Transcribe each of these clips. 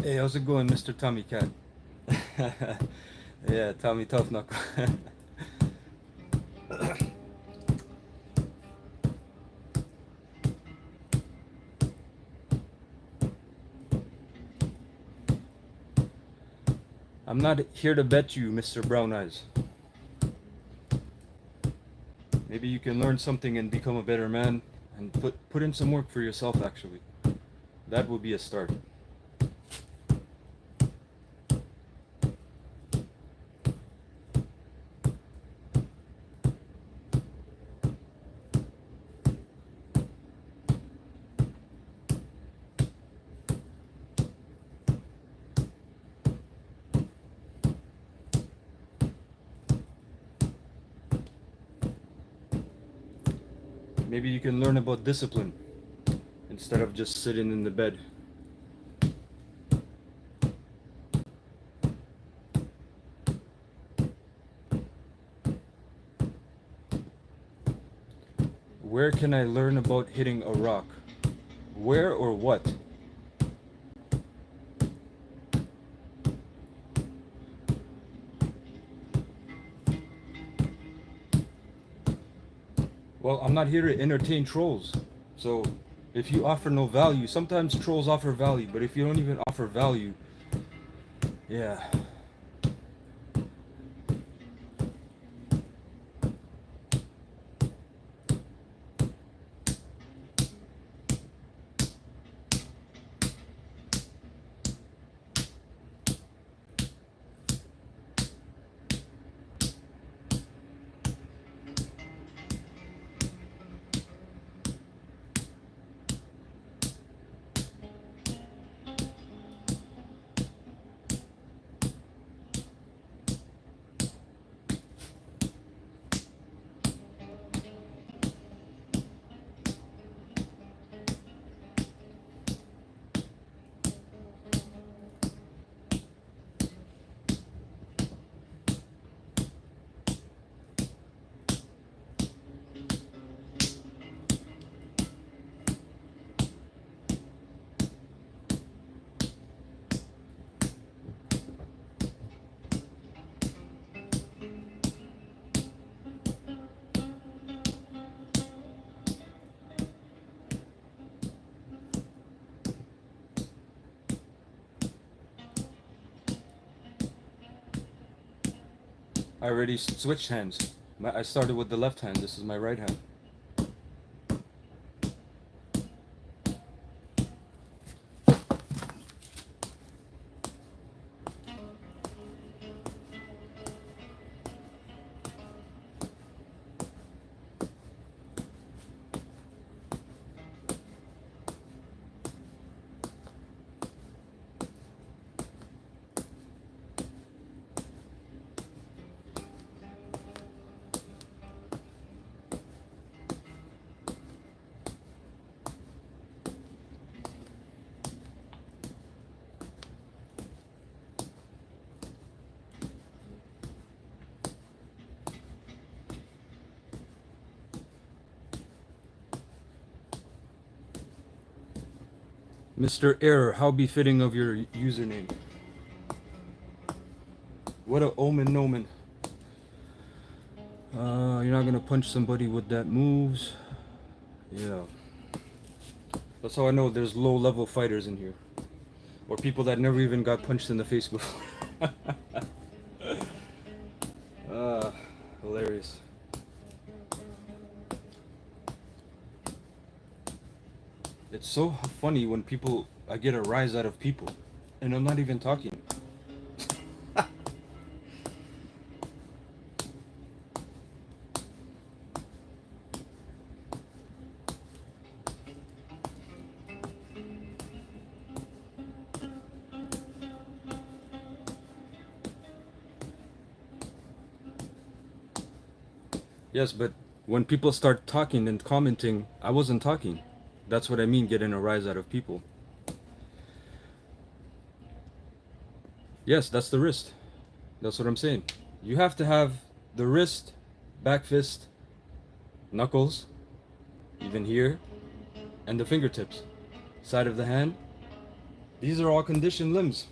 Hey, how's it going, Mr. Tommy Cat? Yeah, Tommy Tough Knuckle. I'm not here to bet you, Mr. Brown Eyes. Maybe you can learn something and become a better man and put in some work for yourself, actually. That would be a start. Maybe you can learn about discipline instead of just sitting in the bed. Where can I learn about hitting a rock? Where or what? Well, I'm not here to entertain trolls. So, if you offer no value, sometimes trolls offer value, but if you don't even offer value, yeah. I already switched hands. I started with the left hand. This is my right hand. Mr. Error, how befitting of your username. What a omen nomen. You're not gonna punch somebody with that moves. Yeah. That's how I know there's low level fighters in here. Or people that never even got punched in the face before. Hilarious. It's so funny when I get a rise out of people, and I'm not even talking. Yes, but when people start talking and commenting, I wasn't talking. That's what I mean, getting a rise out of people. Yes, that's the wrist. That's what I'm saying. You have to have the wrist, back fist, knuckles, even here, and the fingertips. Side of the hand, These are all conditioned limbs.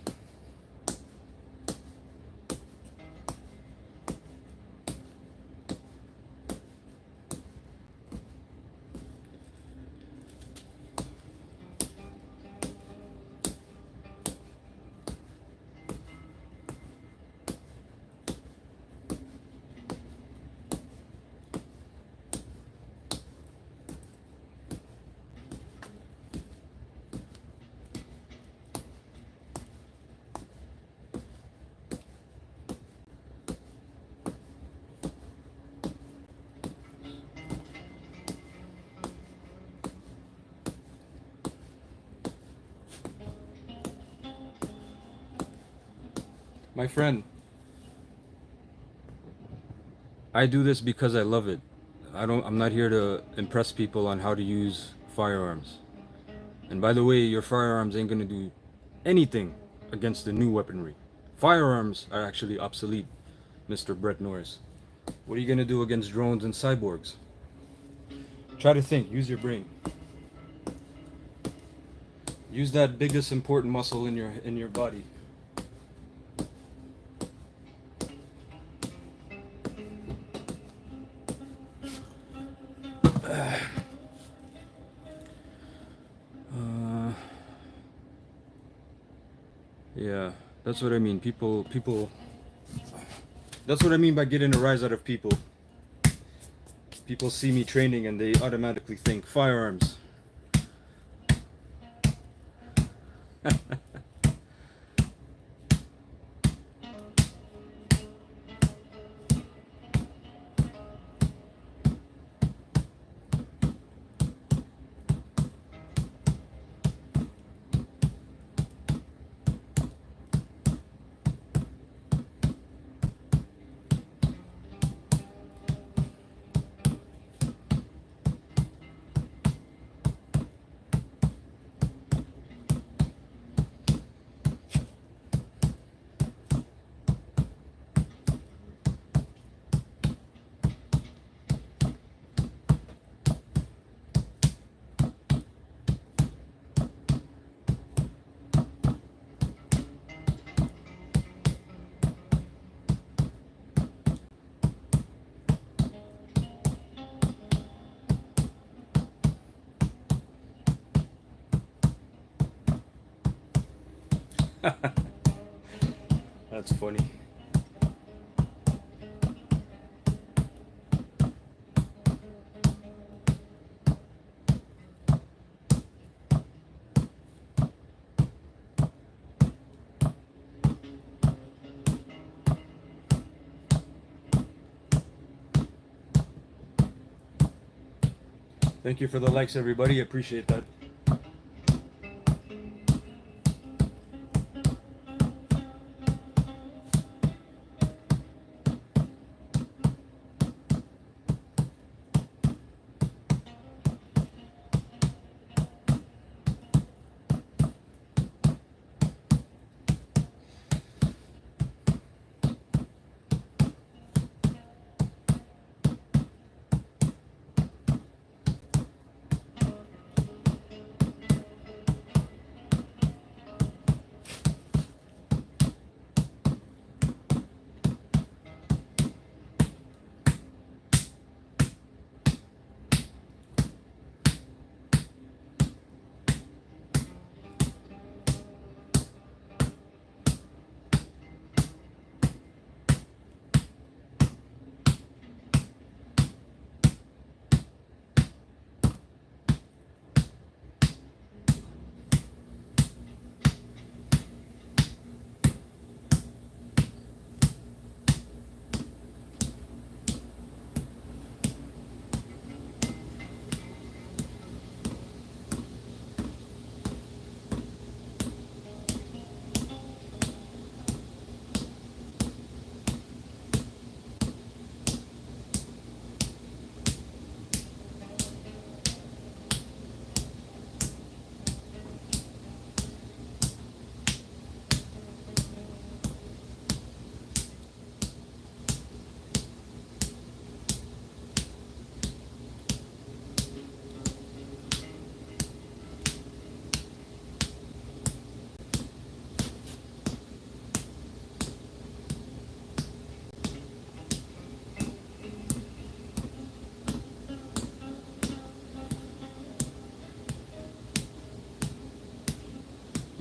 My friend, I do this because I love it. I'm not here to impress people on how to use firearms. And by the way, your firearms ain't gonna do anything against the new weaponry. Firearms are actually obsolete, Mr. Brett Norris. What are you gonna do against drones and cyborgs? Try to think, use your brain. Use that biggest important muscle in your body. Yeah, that's what I mean. People. That's what I mean by getting a rise out of people. People see me training and they automatically think firearms. That's funny. Thank you for the likes, everybody. Appreciate that.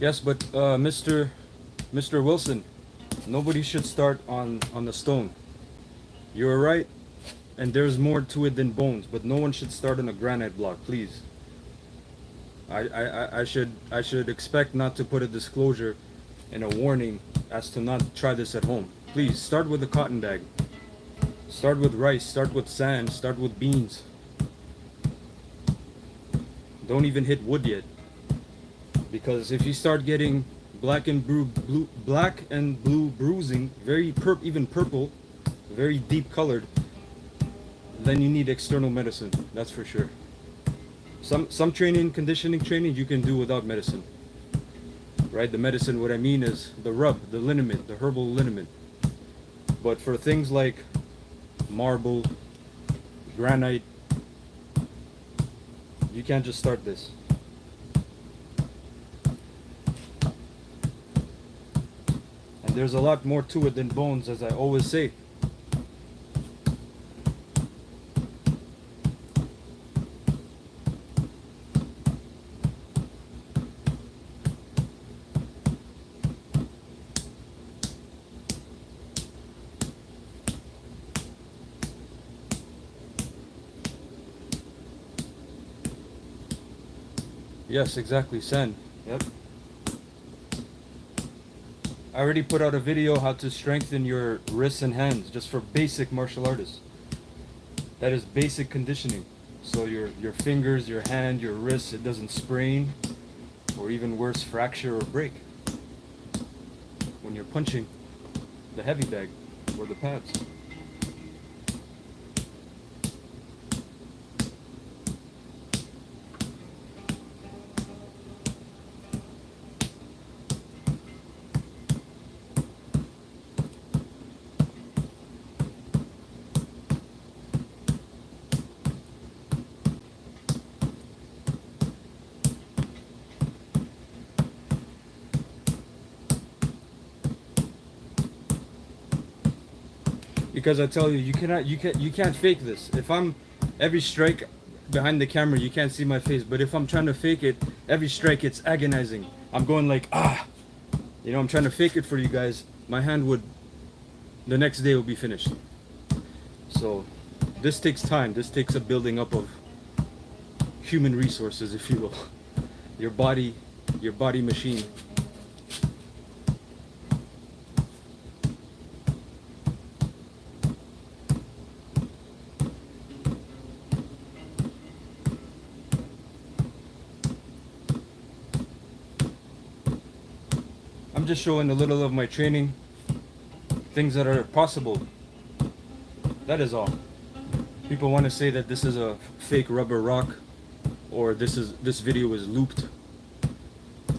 Yes, but Mr. Wilson, nobody should start on the stone. You're right, and there's more to it than bones, but no one should start on a granite block, please. I should expect not to put a disclosure and a warning as to not try this at home. Please start with a cotton bag. Start with rice, start with sand, start with beans. Don't even hit wood yet. Because if you start getting black and blue bruising, even purple, very deep colored, then you need external medicine. That's for sure. Some training, conditioning training, you can do without medicine. Right? The medicine, what I mean is the rub, the liniment, the herbal liniment. But for things like marble, granite, you can't just start this. And there's a lot more to it than bones, as I always say. Yes, exactly, sand. Yep. I already put out a video how to strengthen your wrists and hands just for basic martial artists. That is basic conditioning. So your fingers, your hand, your wrists, it doesn't sprain or even worse, fracture or break when you're punching the heavy bag or the pads. Because I tell you, you can't fake this. If I'm every strike behind the camera, you can't see my face. But if I'm trying to fake it, every strike it's agonizing. I'm going like I'm trying to fake it for you guys. My hand would, the next day will be finished. So this takes time. This takes a building up of human resources, if you will. Your body machine. I'm just showing a little of my training, things that are possible. That is all. People want to say that this is a fake rubber rock, or this video is looped,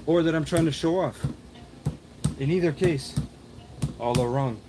or that I'm trying to show off. In either case, all are wrong.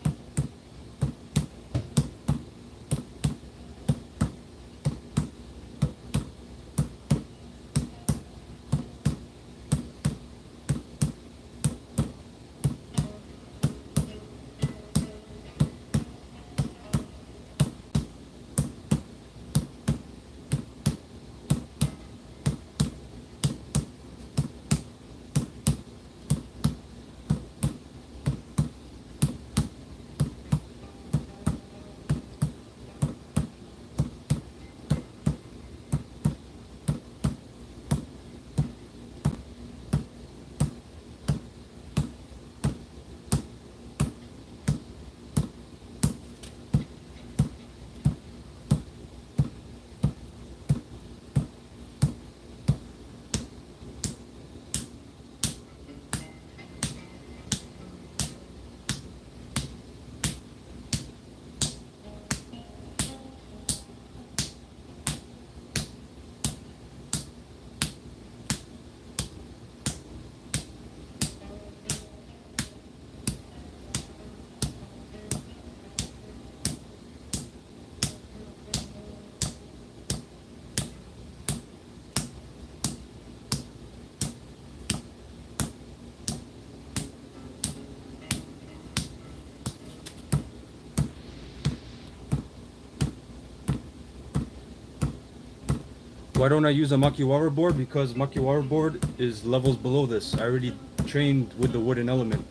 Why don't I use a Makiwara board? Because Makiwara board is levels below this. I already trained with the wooden element.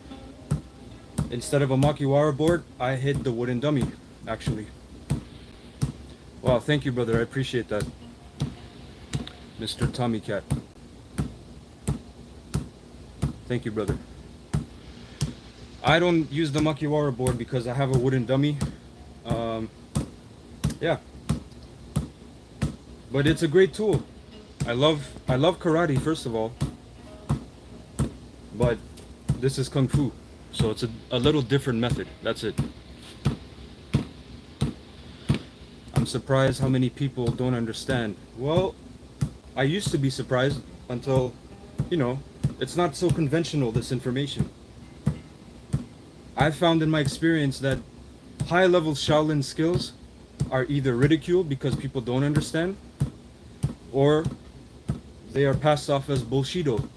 Instead of a Makiwara board, I hit the wooden dummy, actually. Wow, thank you, brother. I appreciate that. Mr. Tommy Cat. Thank you, brother. I don't use the Makiwara board because I have a wooden dummy. Yeah. But it's a great tool. I love karate, first of all. But this is Kung Fu. So it's a little different method. That's it. I'm surprised how many people don't understand. Well, I used to be surprised until, you know, it's not so conventional, this information. I've found in my experience that high-level Shaolin skills are either ridiculed because people don't understand, or they are passed off as bullshido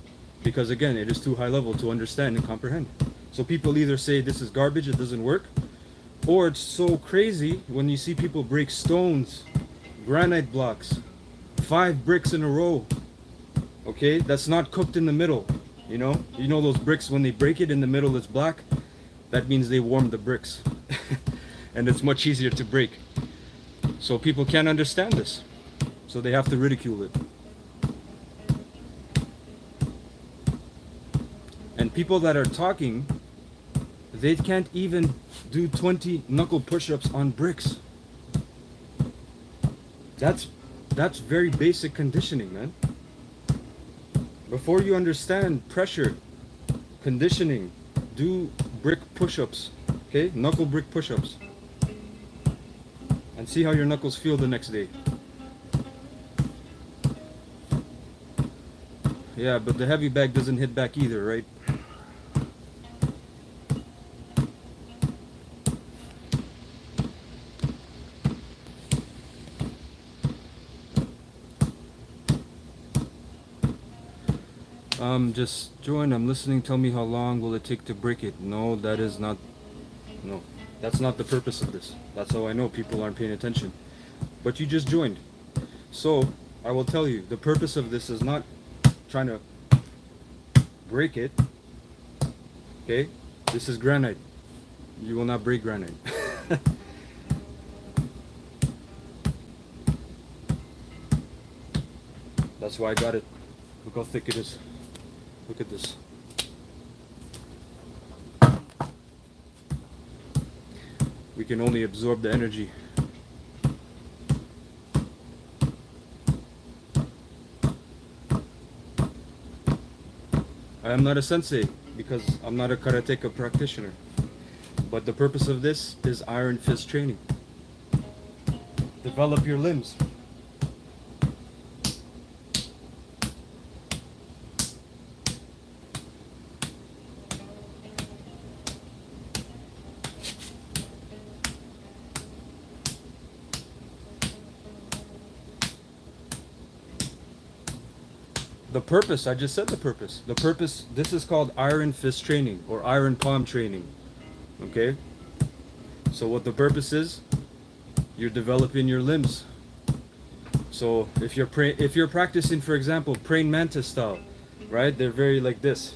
because, again, it is too high level to understand and comprehend. So people either say this is garbage, it doesn't work, or it's so crazy when you see people break stones, granite blocks, 5 bricks in a row. Okay, that's not cooked in the middle. You know those bricks, when they break it in the middle it's black, that means they warmed the bricks. And it's much easier to break. So people can't understand this, so they have to ridicule it. And people that are talking, they can't even do 20 knuckle push-ups on bricks. That's very basic conditioning, man. Before you understand pressure, conditioning, do brick push-ups, okay? Knuckle brick push-ups. And see how your knuckles feel the next day. Yeah, but the heavy bag doesn't hit back either, right? Just join, I'm listening, tell me how long will it take to break it. No, that's not the purpose of this. That's how I know people aren't paying attention. But you just joined. So, I will tell you, the purpose of this is not trying to break it. Okay? This is granite. You will not break granite. That's why I got it. Look how thick it is. Look at this. We can only absorb the energy. I am not a sensei because I'm not a karateka practitioner. But the purpose of this is iron fist training. Develop your limbs. The purpose, I just said the purpose. The purpose, this is called iron fist training or iron palm training. Okay? So what the purpose is, you're developing your limbs. So if you're practicing, for example, praying mantis style, right? They're very like this.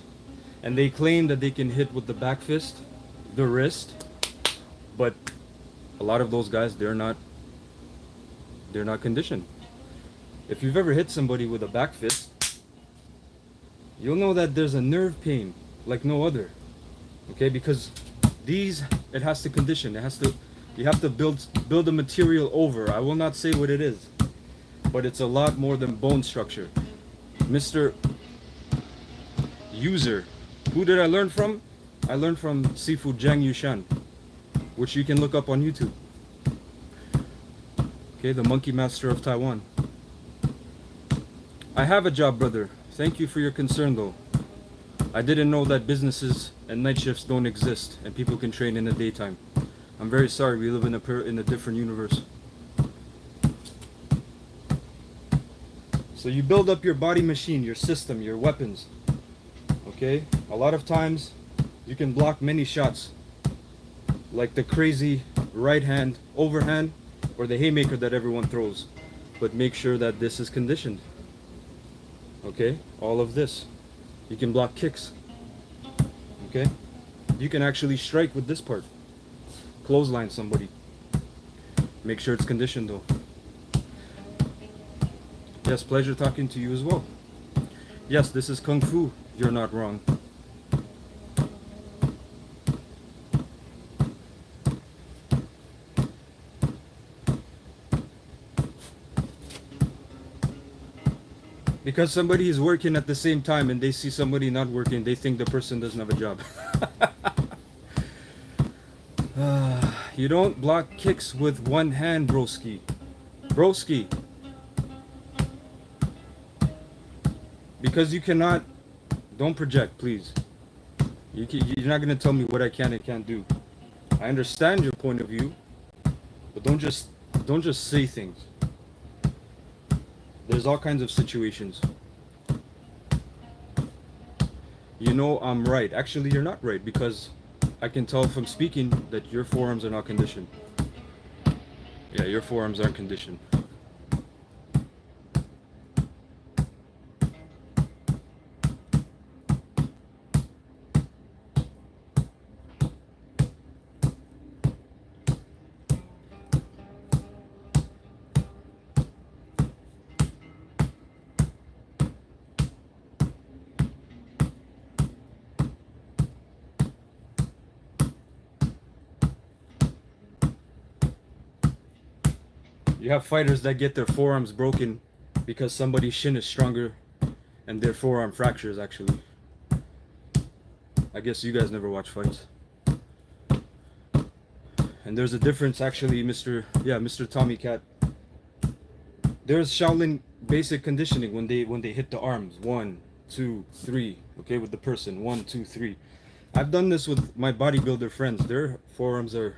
And they claim that they can hit with the back fist, the wrist, but a lot of those guys, they're not conditioned. If you've ever hit somebody with a back fist, you'll know that there's a nerve pain like no other. Okay, because it has to condition. You have to build the material over. I will not say what it is, but it's a lot more than bone structure. Mr. User, who did I learn from? I learned from Sifu Zhang Yushan, which you can look up on YouTube. Okay, the monkey master of Taiwan. I have a job, brother. Thank you for your concern, though. I didn't know that businesses and night shifts don't exist and people can train in the daytime. I'm very sorry, we live in a different universe. So you build up your body machine, your system, your weapons. Okay? A lot of times you can block many shots, like the crazy right hand overhand or the haymaker that everyone throws. But make sure that this is conditioned. Okay? All of this. You can block kicks. Okay? You can actually strike with this part. Clothesline somebody. Make sure it's conditioned though. Yes, pleasure talking to you as well. Yes, this is Kung Fu. You're not wrong. Because somebody is working at the same time and they see somebody not working, they think the person doesn't have a job. You don't block kicks with one hand, broski. Broski. Because you cannot. Don't project, please. You're not going to tell me what I can and can't do. I understand your point of view, but don't just say things. There's all kinds of situations. You know I'm right. Actually, you're not right because I can tell from speaking that your forearms are not conditioned. Yeah, your forearms aren't conditioned. You have fighters that get their forearms broken because somebody's shin is stronger and their forearm fractures actually. I guess you guys never watch fights. And there's a difference actually, Mr. Tommy Cat. There's Shaolin basic conditioning when they hit the arms. 1, 2, 3. Okay, with the person. 1, 2, 3. I've done this with my bodybuilder friends. Their forearms are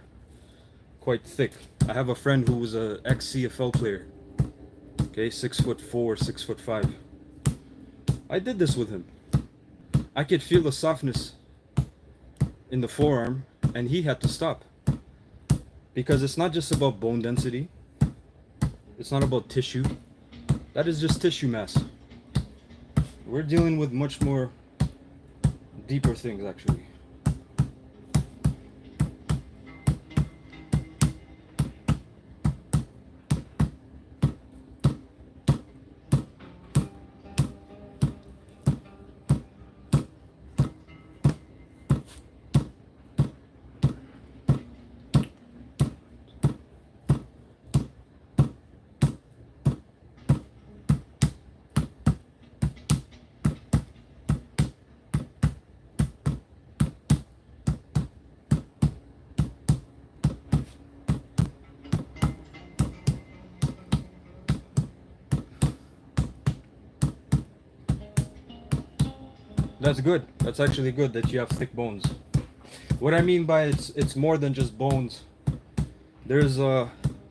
quite thick. I have a friend who was a ex-CFL player. Okay, 6'4", 6'5". I did this with him. I could feel the softness in the forearm, and he had to stop. Because it's not just about bone density. It's not about tissue. That is just tissue mass. We're dealing with much more deeper things, actually. That's good. That's actually good that you have thick bones. What I mean by it's more than just bones. There's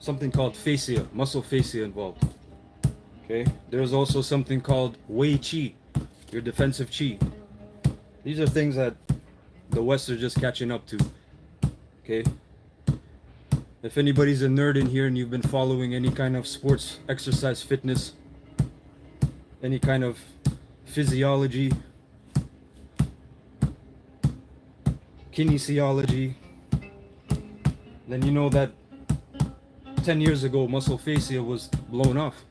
something called fascia, muscle fascia involved. Okay? There's also something called wei qi, your defensive qi. These are things that the West are just catching up to. Okay? If anybody's a nerd in here and you've been following any kind of sports, exercise, fitness, any kind of physiology, kinesiology, then you know that 10 years ago muscle fascia was blown off.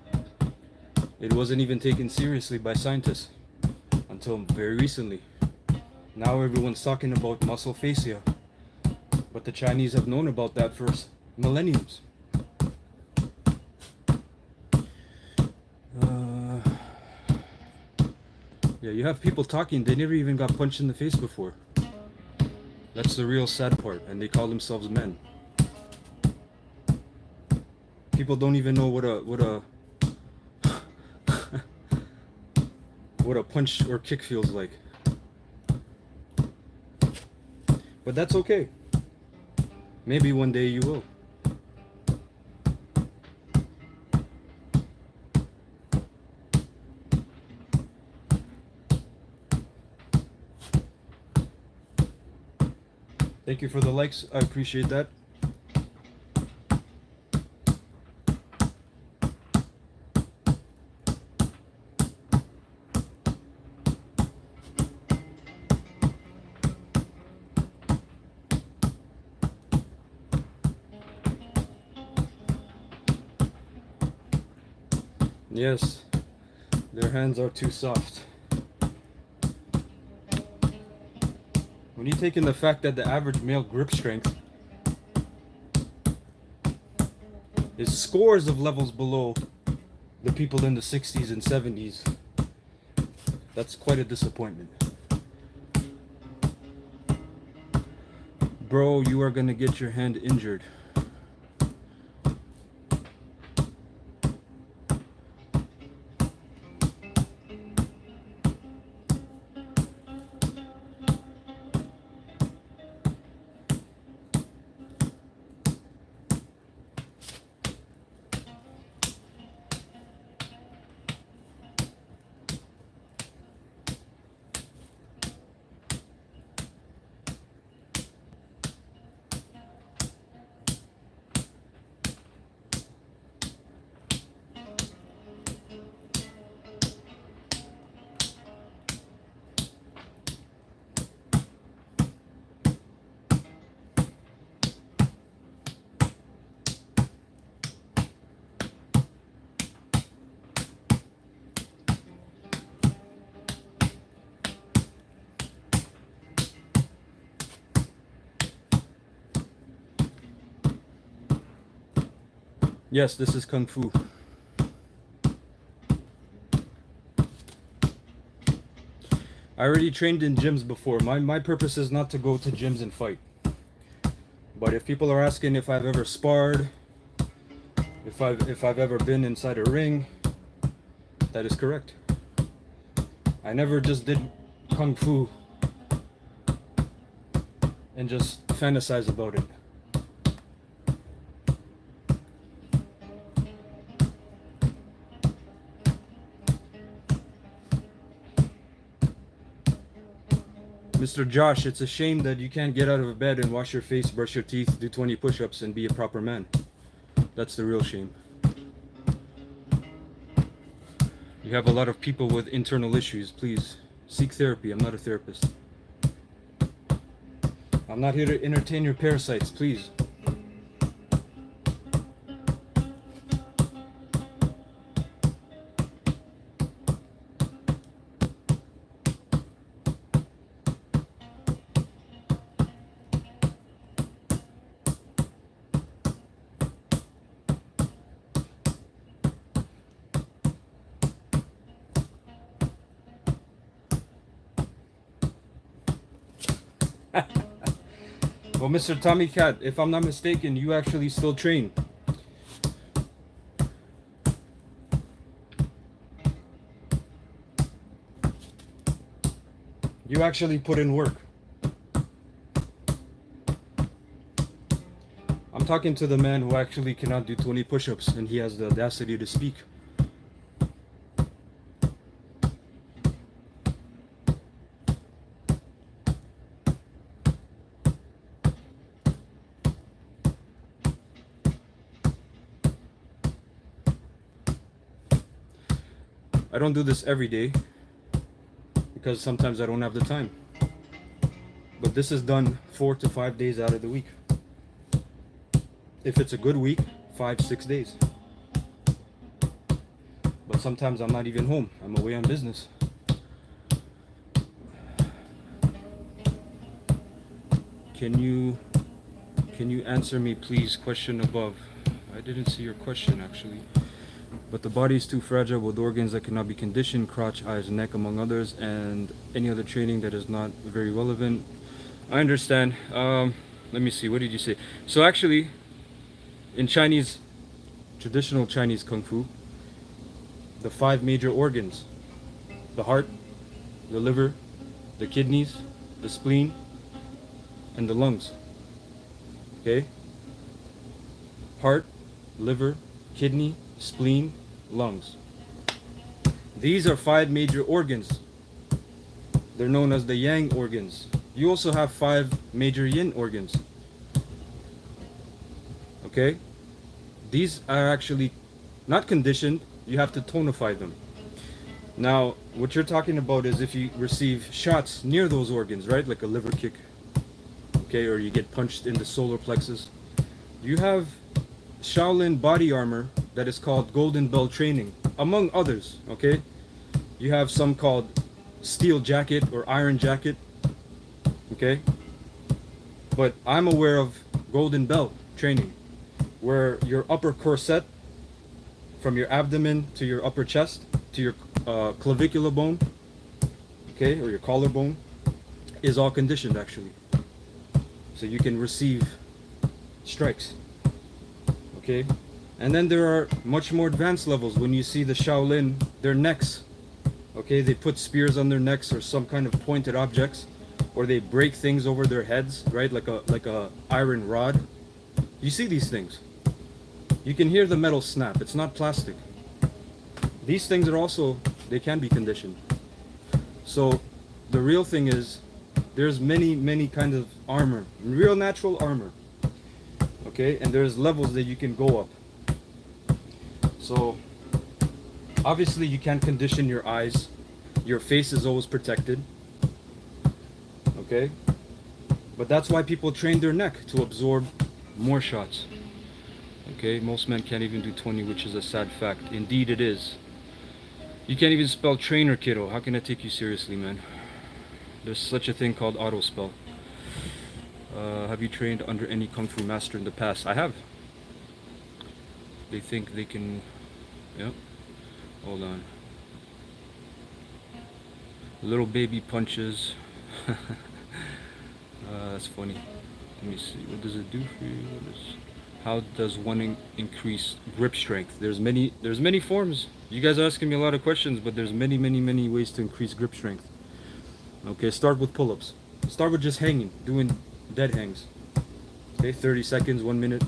It wasn't even taken seriously by scientists until very recently. Now everyone's talking about muscle fascia, but the Chinese have known about that for millenniums. Yeah, you have people talking, they never even got punched in the face before. That's the real sad part, and they call themselves men. People don't even know what a punch or kick feels like. But that's okay. Maybe one day you will. Thank you for the likes. I appreciate that. Yes, their hands are too soft. When you take in the fact that the average male grip strength is scores of levels below the people in the 60s and 70s, that's quite a disappointment. Bro, you are gonna get your hand injured. Yes, this is Kung Fu. I already trained in gyms before. My purpose is not to go to gyms and fight. But if people are asking if I've ever sparred, if I've ever been inside a ring, that is correct. I never just did Kung Fu and just fantasize about it. Mr. Josh, it's a shame that you can't get out of bed and wash your face, brush your teeth, do 20 push-ups, and be a proper man. That's the real shame. You have a lot of people with internal issues. Please seek therapy. I'm not a therapist. I'm not here to entertain your parasites, please. Well, Mr. Tommy Cat, if I'm not mistaken, you actually still train. You actually put in work. I'm talking to the man who actually cannot do 20 push-ups and he has the audacity to speak. I don't do this every day because sometimes I don't have the time. But this is done 4 to 5 days out of the week. If it's a good week, 5-6 days. But sometimes I'm not even home. I'm away on business. Can you answer me please? Question above. I didn't see your question actually. But the body is too fragile with organs that cannot be conditioned, crotch, eyes, neck, among others, and any other training that is not very relevant. I understand. Let me see. What did you say? So actually, in Chinese, traditional Chinese Kung Fu, the 5 major organs, the heart, the liver, the kidneys, the spleen, and the lungs. Okay? Heart, liver, kidney, spleen, lungs. These are 5 major organs. They're known as the yang organs. You also have 5 major yin organs. Okay? These are actually not conditioned. You have to tonify them. Now, what you're talking about is if you receive shots near those organs, right? Like a liver kick. Okay, or you get punched in the solar plexus. You have Shaolin body armor that is called golden belt training among others. Okay, you have some called steel jacket or iron jacket. Okay, but I'm aware of golden belt training, where your upper corset, from your abdomen to your upper chest to your clavicular bone, okay, or your collarbone, is all conditioned actually, so you can receive strikes. Okay, and then there are much more advanced levels. When you see the Shaolin, their necks, okay, they put spears on their necks or some kind of pointed objects, or they break things over their heads, right, like a iron rod. You see these things, you can hear the metal snap. It's not plastic. These things are also, they can be conditioned. So the real thing is, there's many kinds of armor, real natural armor. Okay, and there's levels that you can go up. So obviously you can't condition your eyes. Your face is always protected. Okay, but that's why people train their neck, to absorb more shots. Okay, most men can't even do 20, which is a sad fact. Indeed it is. You can't even spell trainer, kiddo. How can I take you seriously, man? There's such a thing called auto spell. Have you trained under any kung fu master in the past? I have. They think they can... Yep. Hold on. Little baby punches. That's funny. Let me see. What does it do for you? How does one increase grip strength? There's many forms. You guys are asking me a lot of questions, but there's many ways to increase grip strength. Okay, start with pull-ups. Start with just hanging, doing dead hangs. Okay, 30 seconds, 1 minute.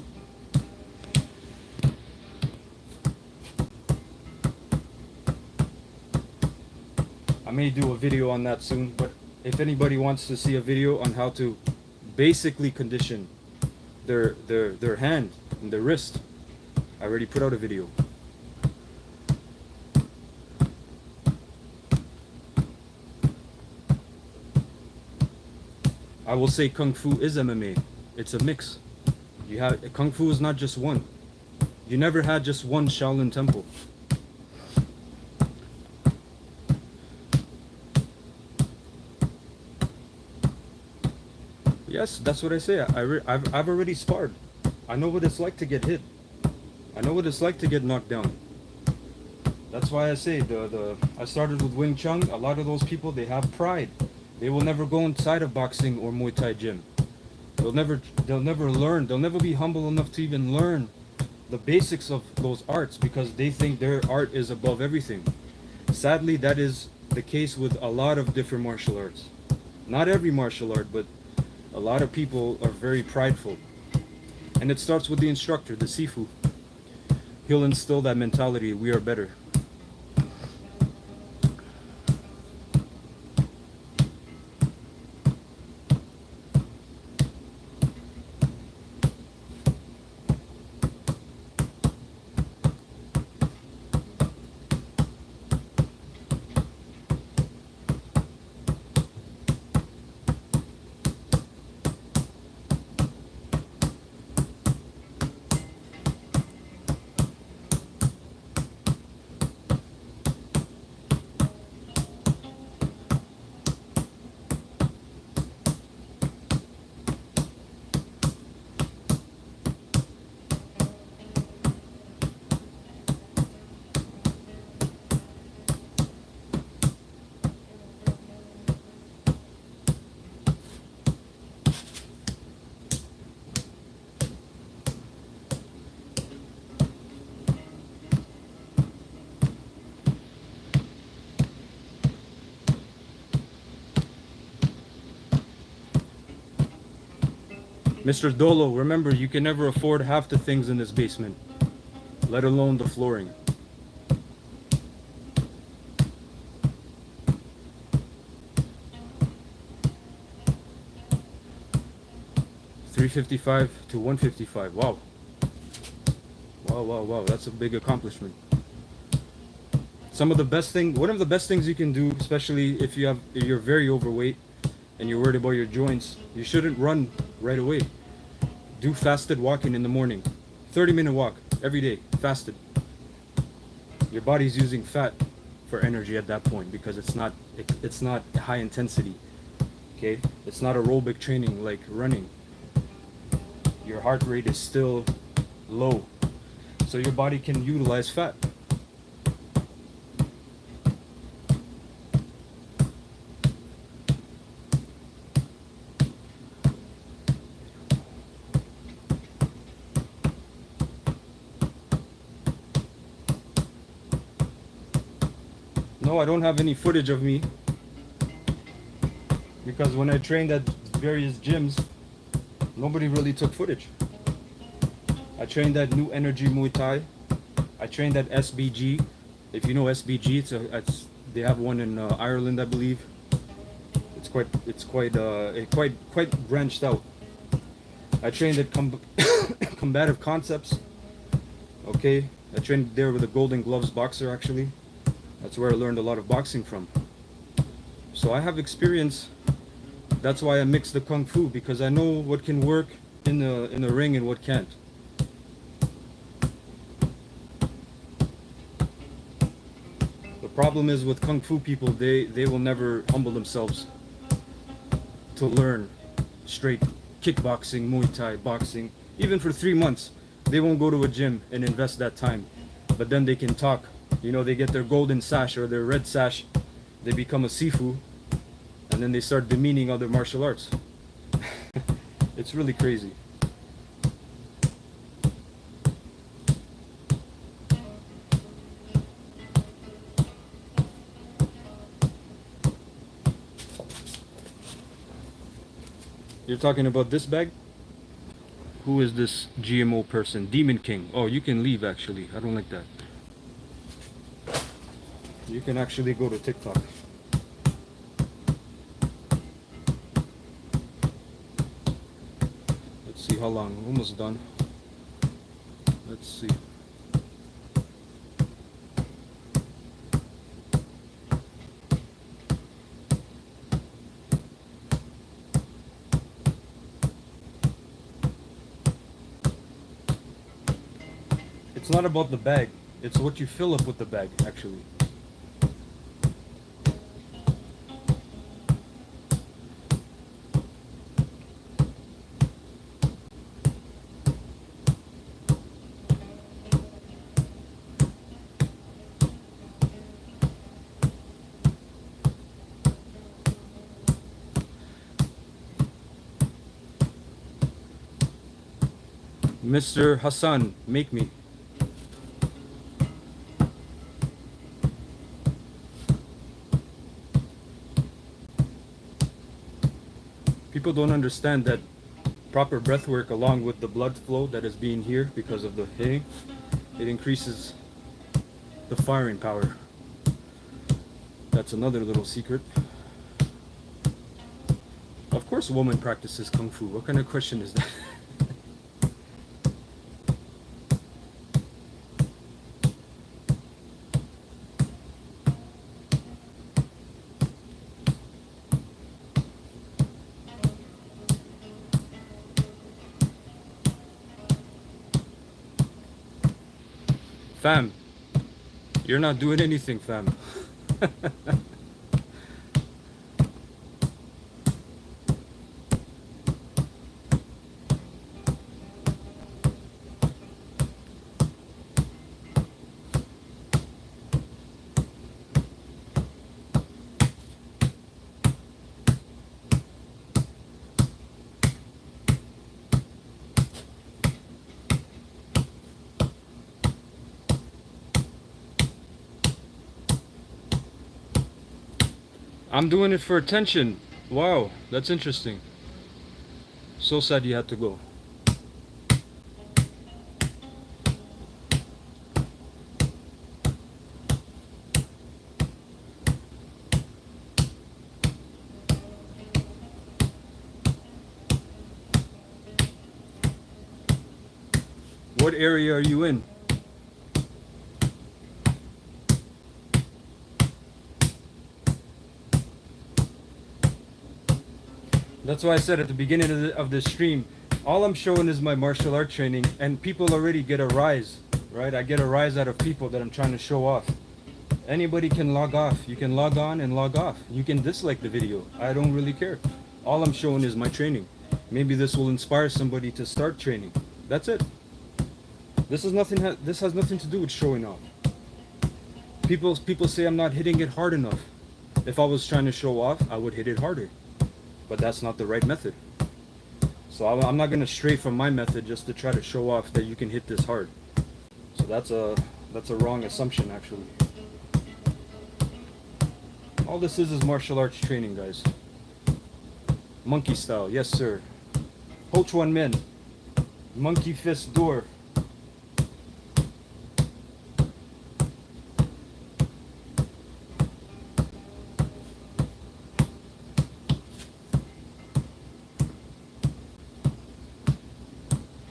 I may do a video on that soon, but if anybody wants to see a video on how to basically condition their hand and their wrist, I already put out a video. I will say Kung Fu is MMA. It's a mix. You have Kung Fu is not just one. You never had just one Shaolin temple. Yes, that's what I say. I've already sparred. I know what it's like to get hit. I know what it's like to get knocked down. That's why I say I started with Wing Chun. A lot of those people, they have pride. They will never go inside a boxing or Muay Thai gym. They'll never learn. They'll never be humble enough to even learn the basics of those arts, because they think their art is above everything. Sadly, that is the case with a lot of different martial arts. Not every martial art, but a lot of people are very prideful. And it starts with the instructor, the Sifu. He'll instill that mentality, we are better. Mr. Dolo, remember, you can never afford half the things in this basement, let alone the flooring. $355 to $155. Wow. Wow. That's a big accomplishment. One of the best things you can do, especially if you're very overweight and you're worried about your joints, you shouldn't run right away. Do fasted walking in the morning. 30-minute walk every day, fasted. Your body's using fat for energy at that point because it's not high intensity. Okay, it's not aerobic training like running. Your heart rate is still low, so your body can utilize fat. No, I don't have any footage of me because when I trained at various gyms, nobody really took footage. I trained at New Energy Muay Thai. I trained at SBG. If you know SBG, they have one in Ireland, I believe. It's quite branched out. I trained at Combative Concepts. Okay, I trained there with a Golden Gloves boxer actually. That's where I learned a lot of boxing from. So I have experience. That's why I mix the kung fu, because I know what can work in the ring and what can't. The problem is with kung fu people, they will never humble themselves to learn straight kickboxing, Muay Thai, boxing. Even for 3 months, they won't go to a gym and invest that time. But then they can talk. You know, they get their golden sash or their red sash. They become a sifu, and then they start demeaning other martial arts. It's really crazy. You're talking about this bag? Who is this GMO person? Demon King. Oh, you can leave actually. I don't like that. You can actually go to TikTok. Let's see how long. Almost done. Let's see. It's not about the bag. It's what you fill up with the bag, actually. Mr. Hassan, make me. People don't understand that proper breath work along with the blood flow that is being here because of the hitting, it increases the firing power. That's another little secret. Of course a woman practices Kung Fu. What kind of question is that? Fam, you're not doing anything, fam. I'm doing it for attention. Wow, that's interesting. So sad you had to go. What area are you in? That's why I said at the beginning of the stream, all I'm showing is my martial art training, and people already get a rise right? I get a rise out of people that I'm trying to show off. Anybody can log off. You can log on and log off. You can dislike the video. I don't really care. All I'm showing is my training. Maybe this will inspire somebody to start training. That's it. This is nothing. This has nothing to do with showing off. People say I'm not hitting it hard enough. If I was trying to show off, I would hit it harder. But that's not the right method. So I'm not gonna stray from my method just to try to show off that you can hit this hard. So that's a wrong assumption actually. All this is martial arts training, guys. Monkey style, yes sir. Ho Chuan Men. Monkey fist door.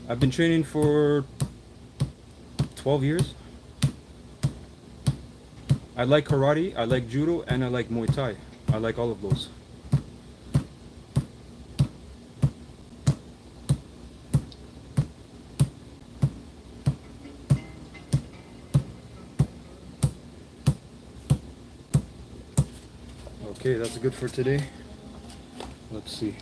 I've been training for 12 years. I like karate, I like judo, and I like Muay Thai. I like all of those. Okay, that's good for today. Let's see.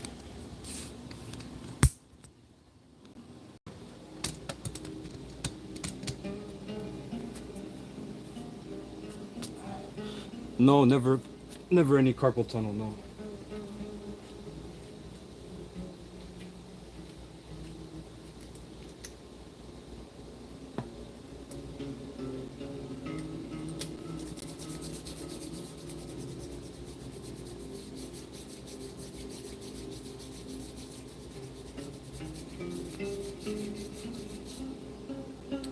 No, never any carpal tunnel, no.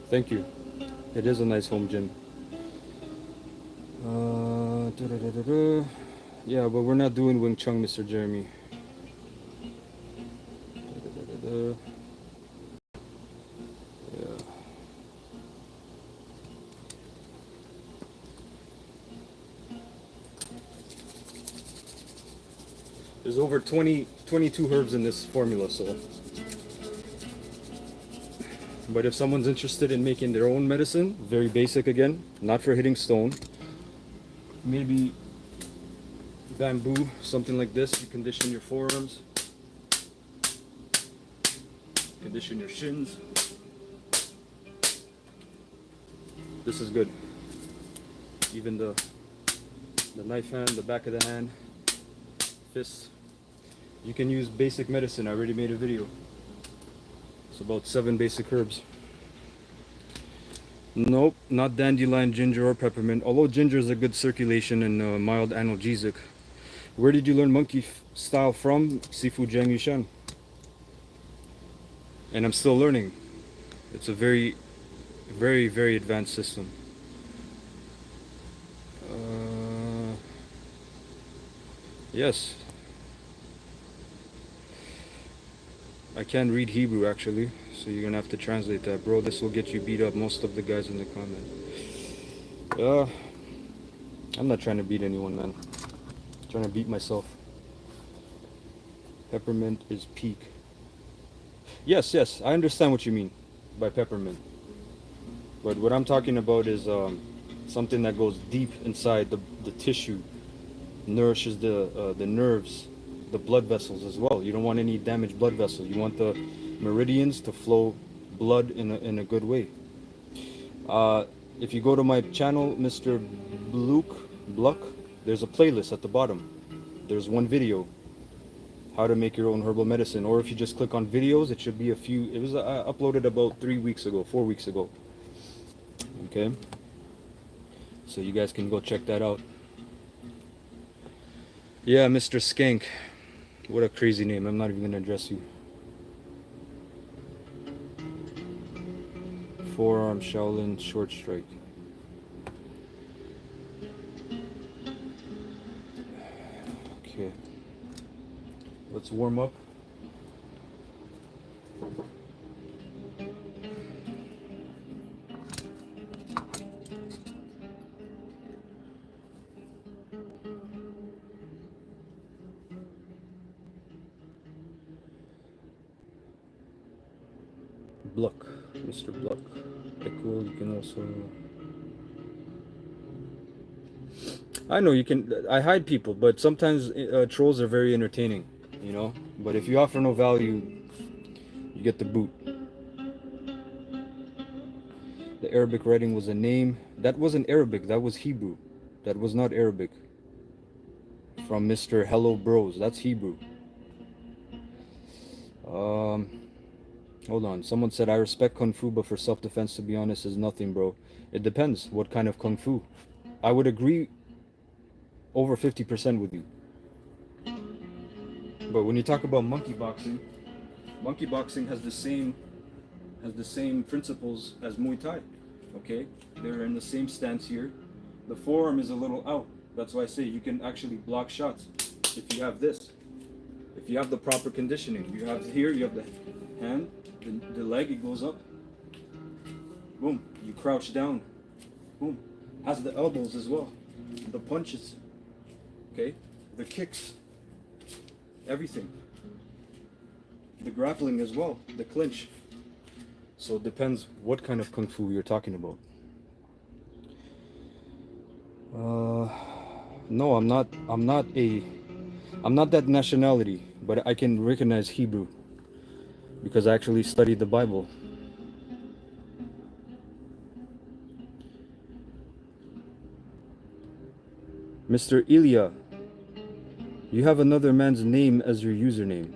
Thank you. It is a nice home gym. Da-da-da-da-da. Yeah, but we're not doing Wing Chun, Mr. Jeremy. Da-da-da-da-da. Yeah. There's over 22 herbs in this formula, so. But if someone's interested in making their own medicine, very basic again, not for hitting stone, maybe bamboo, something like this. You condition your forearms, condition your shins. This is good. Even the knife hand, the back of the hand, fists. You can use basic medicine. I already made a video. It's about 7 basic herbs. Nope, not dandelion, ginger, or peppermint. Although ginger is a good circulation and mild analgesic. Where did you learn monkey style from? Sifu Jiang Yushan. And I'm still learning. It's a very, very, very advanced system. Yes. I can read Hebrew actually, so you're gonna have to translate that, bro. This will get you beat up, most of the guys in the comment. I'm not trying to beat anyone, man. I'm trying to beat myself. Peppermint is peak. Yes, I understand what you mean by peppermint. But what I'm talking about is something that goes deep inside the tissue, nourishes the nerves, the blood vessels as well. You don't want any damaged blood vessels. You want the meridians to flow blood in a good way. If you go to my channel, Mr. Bluck, there's a playlist at the bottom. There's one video, how to make your own herbal medicine. Or if you just click on videos, it should be a few. It was uploaded about 4 weeks ago. Okay, so you guys can go check that out. Yeah, Mr. Skank. What a crazy name. I'm not even gonna address you. Forearm Shaolin short strike. Okay. Let's warm up. Bluck, Mr. Bluck. Cool. You can also. I know you can. I hide people, but sometimes trolls are very entertaining, you know. But if you offer no value, you get the boot. The Arabic writing was a name. That wasn't Arabic. That was Hebrew. That was not Arabic. From Mr. Hello Bros. That's Hebrew. Um, Hold on. Someone said I respect kung fu, but for self-defense, to be honest, is nothing, bro. It depends what kind of kung fu. I would agree over 50% with you. But when you talk about monkey boxing has the same principles as Muay Thai. Okay? They're in the same stance here. The forearm is a little out. That's why I say you can actually block shots if you have this. If you have the proper conditioning. You have here, you have the hand, the leg, it goes up. Boom. You crouch down. Boom. Has the elbows as well. The punches. Okay? The kicks. Everything. The grappling as well. The clinch. So it depends what kind of kung fu you're talking about. No, I'm not that nationality, but I can recognize Hebrew because I actually studied the Bible. Mr. Ilya, you have another man's name as your username.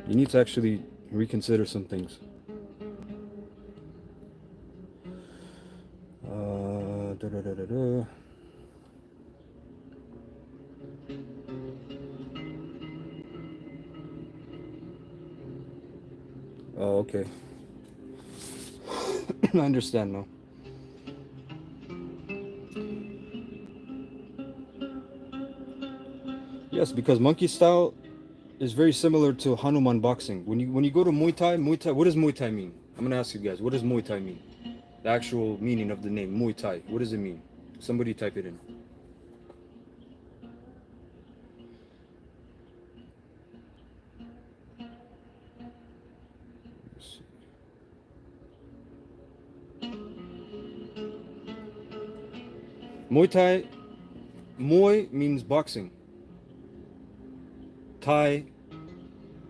You need to actually reconsider some things. Da, da, da, da, da. Oh, okay. I understand now. Yes, because monkey style is very similar to Hanuman boxing. When you go to Muay Thai, what does Muay Thai mean? I'm gonna ask you guys, what does Muay Thai mean? The actual meaning of the name, Muay Thai. What does it mean? Somebody type it in. Muay Thai, Muay means boxing. Thai,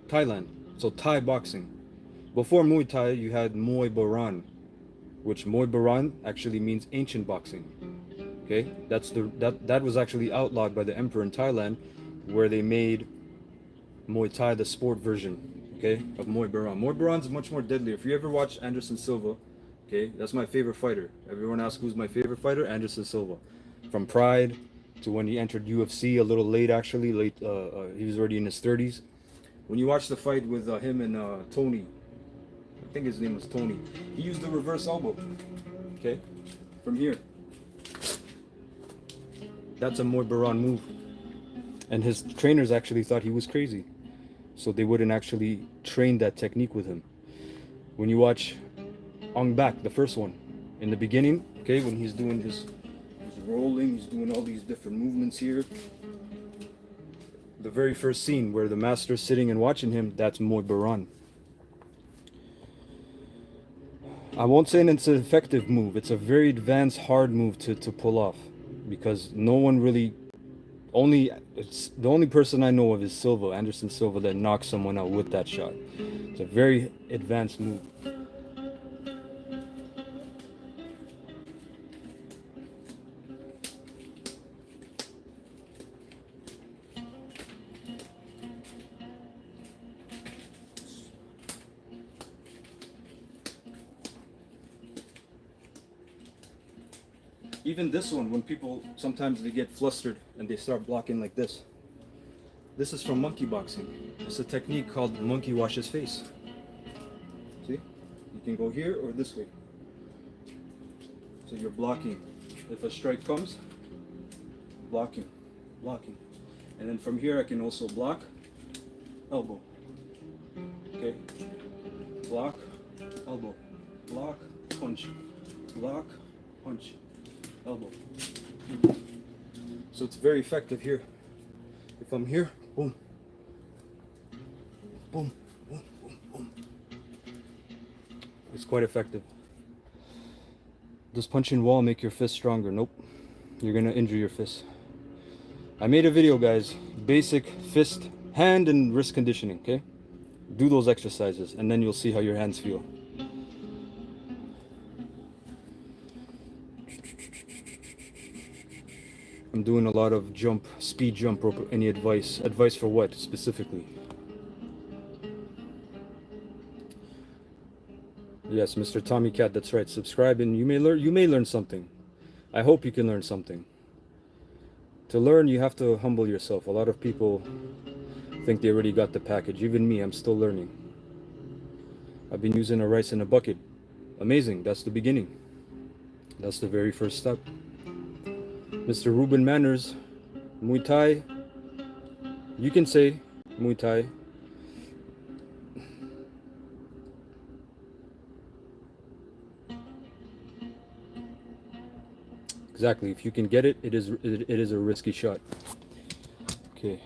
Thailand. So Thai boxing. Before Muay Thai, you had Muay Boran, which Muay Boran actually means ancient boxing. Okay, that was actually outlawed by the emperor in Thailand, where they made Muay Thai the sport version. Okay, of Muay Boran. Muay Boran is much more deadly. If you ever watch Anderson Silva, okay, that's my favorite fighter. Everyone asks who's my favorite fighter? Anderson Silva. From Pride to when he entered UFC, a little late actually. He was already in his 30s. When you watch the fight with him and Tony, I think his name was Tony. He used the reverse elbow. Okay, from here. That's a Muay Boran move. And his trainers actually thought he was crazy, so they wouldn't actually train that technique with him. When you watch Ong Bak, the first one, in the beginning, okay, when he's doing he's rolling, he's doing all these different movements here. The very first scene where the master's sitting and watching him, that's Muay Boran. I won't say it's an effective move. It's a very advanced, hard move to pull off, because no one really, it's the only person I know of is Silva, Anderson Silva, that knocks someone out with that shot. It's a very advanced move. Even this one, when people sometimes they get flustered and they start blocking like this. This is from monkey boxing. It's a technique called monkey wash his face. See? You can go here or this way. So you're blocking. If a strike comes, blocking, blocking. And then from here I can also block, elbow. Okay? Block, elbow. Block, punch. Block, punch. Elbow. So it's very effective here. If I'm here, boom, boom, boom, boom, boom. It's quite effective. Does punching wall make your fist stronger? Nope. You're gonna injure your fist. I made a video, guys. Basic fist, hand, and wrist conditioning, okay? Do those exercises, and then you'll see how your hands feel. I'm doing a lot of jump, speed jump rope. Any advice? Advice for what, specifically? Yes, Mr. Tommy Cat, that's right. Subscribe and you may learn something. I hope you can learn something. To learn, you have to humble yourself. A lot of people think they already got the package. Even me, I'm still learning. I've been using a rice in a bucket. Amazing. That's the beginning. That's the very first step. Mr. Ruben Manners, Muay Thai. You can say Muay Thai. Exactly. If you can get it, it is a risky shot. Okay.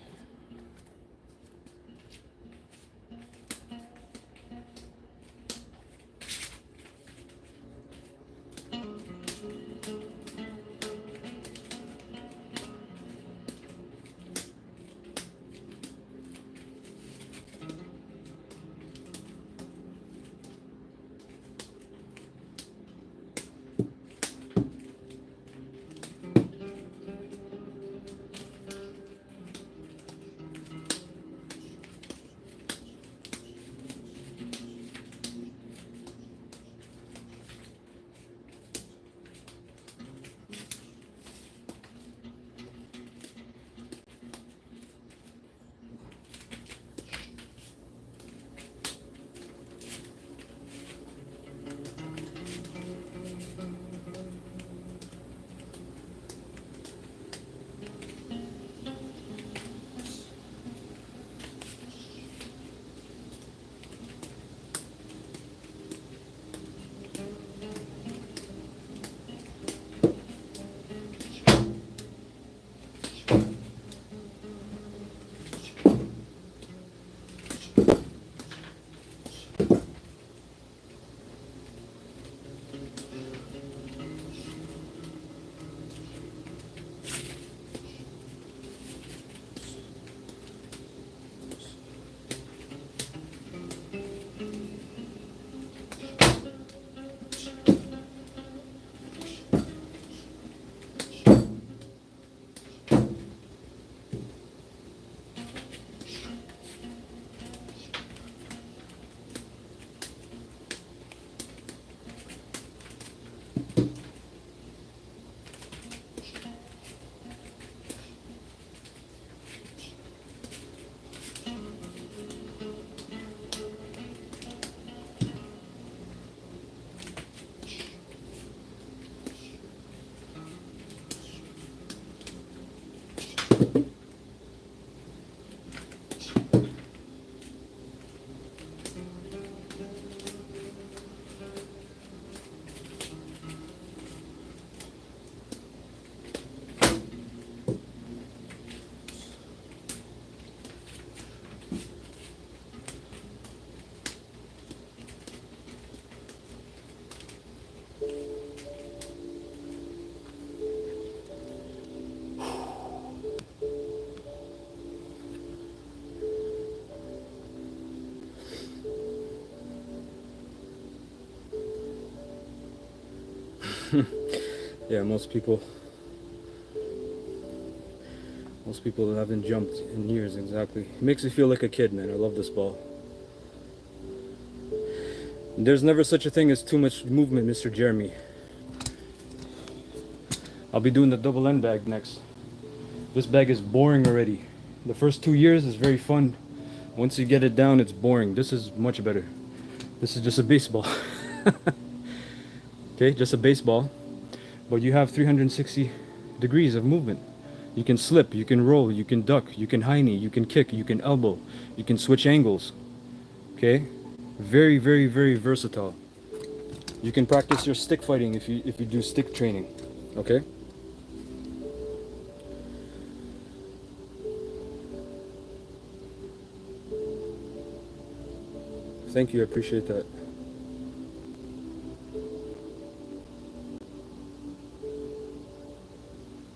Yeah, most people haven't jumped in years. Exactly. It makes me feel like a kid, man. I love this ball. There's never such a thing as too much movement, Mr. Jeremy. I'll be doing the double end bag next. This bag is boring already. The first 2 years is very fun. Once you get it down, it's boring. This is much better. This is just a baseball. Okay, just a baseball. But you have 360 degrees of movement. You can slip, you can roll, you can duck, you can high knee, you can kick, you can elbow, you can switch angles. Okay? Very, very, very versatile. You can practice your stick fighting if you do stick training. Okay? Thank you, I appreciate that.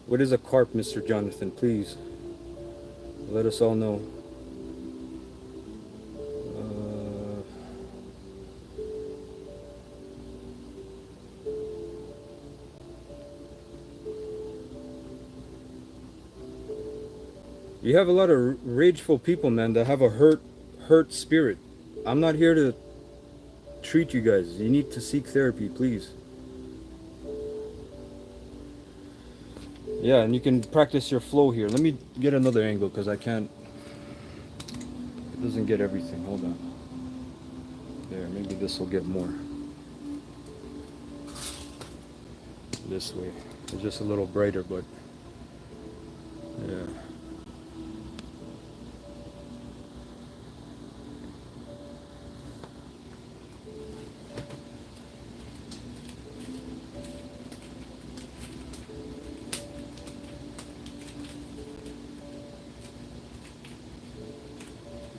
What is a carp, Mr. Jonathan? Please let us all know. Uh, you have a lot of rageful people, man, that have a hurt spirit. I'm not here to treat you guys. You need to seek therapy, please. Yeah, and you can practice your flow here. Let me get another angle because I can't. It doesn't get everything. Hold on. There, maybe this will get more. This way. It's just a little brighter, but yeah.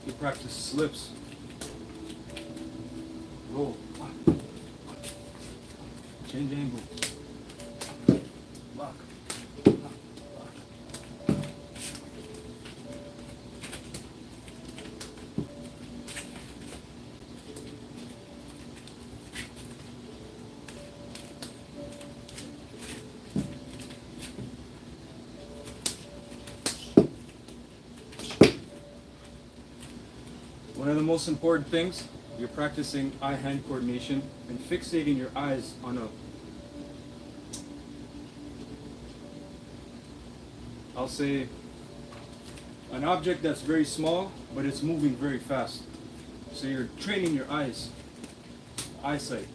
You can practice slips. Roll. Change angle. Lock. One of the most important things, you're practicing eye-hand coordination and fixating your eyes on I'll say, an object that's very small, but it's moving very fast. So you're training your eyesight.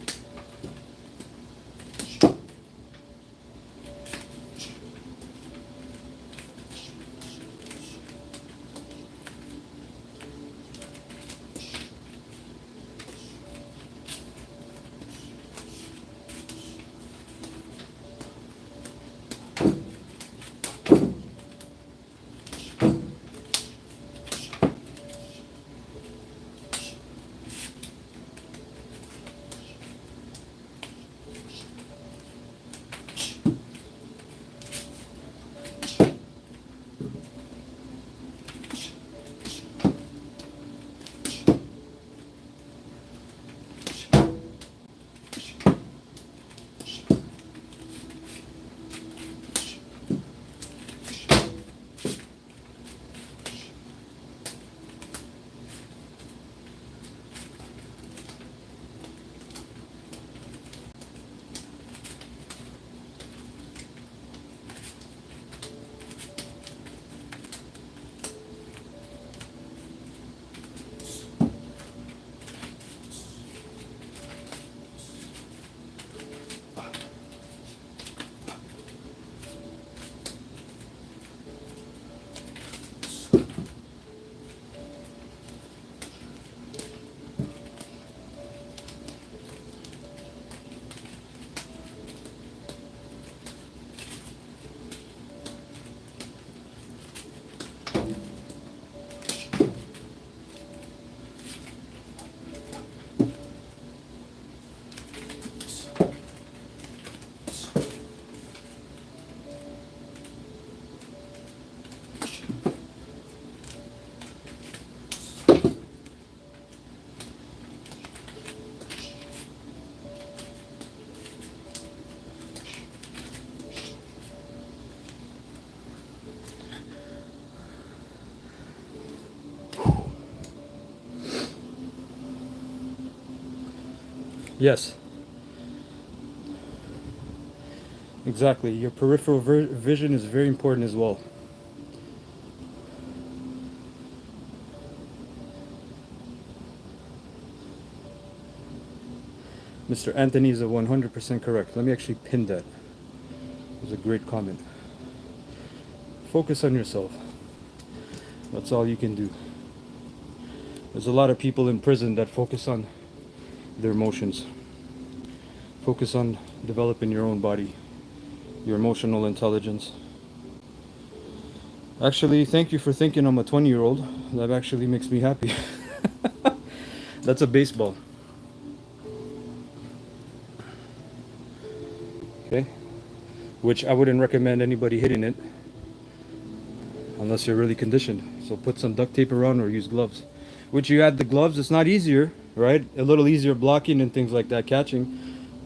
Yes, exactly. Your peripheral vision is very important as well. Mr. Anthony is 100% correct. Let me actually pin that. It was a great comment. Focus on yourself. That's all you can do. There's a lot of people in prison that focus on their emotions. Focus on developing your own body, your emotional intelligence. Actually, thank you for thinking I'm a 20-year-old. That actually makes me happy. That's a baseball. Okay? which I wouldn't recommend anybody hitting it unless you're really conditioned. So put some duct tape around or use gloves. Which you add the gloves, it's not easier, right? A little easier blocking and things like that, catching.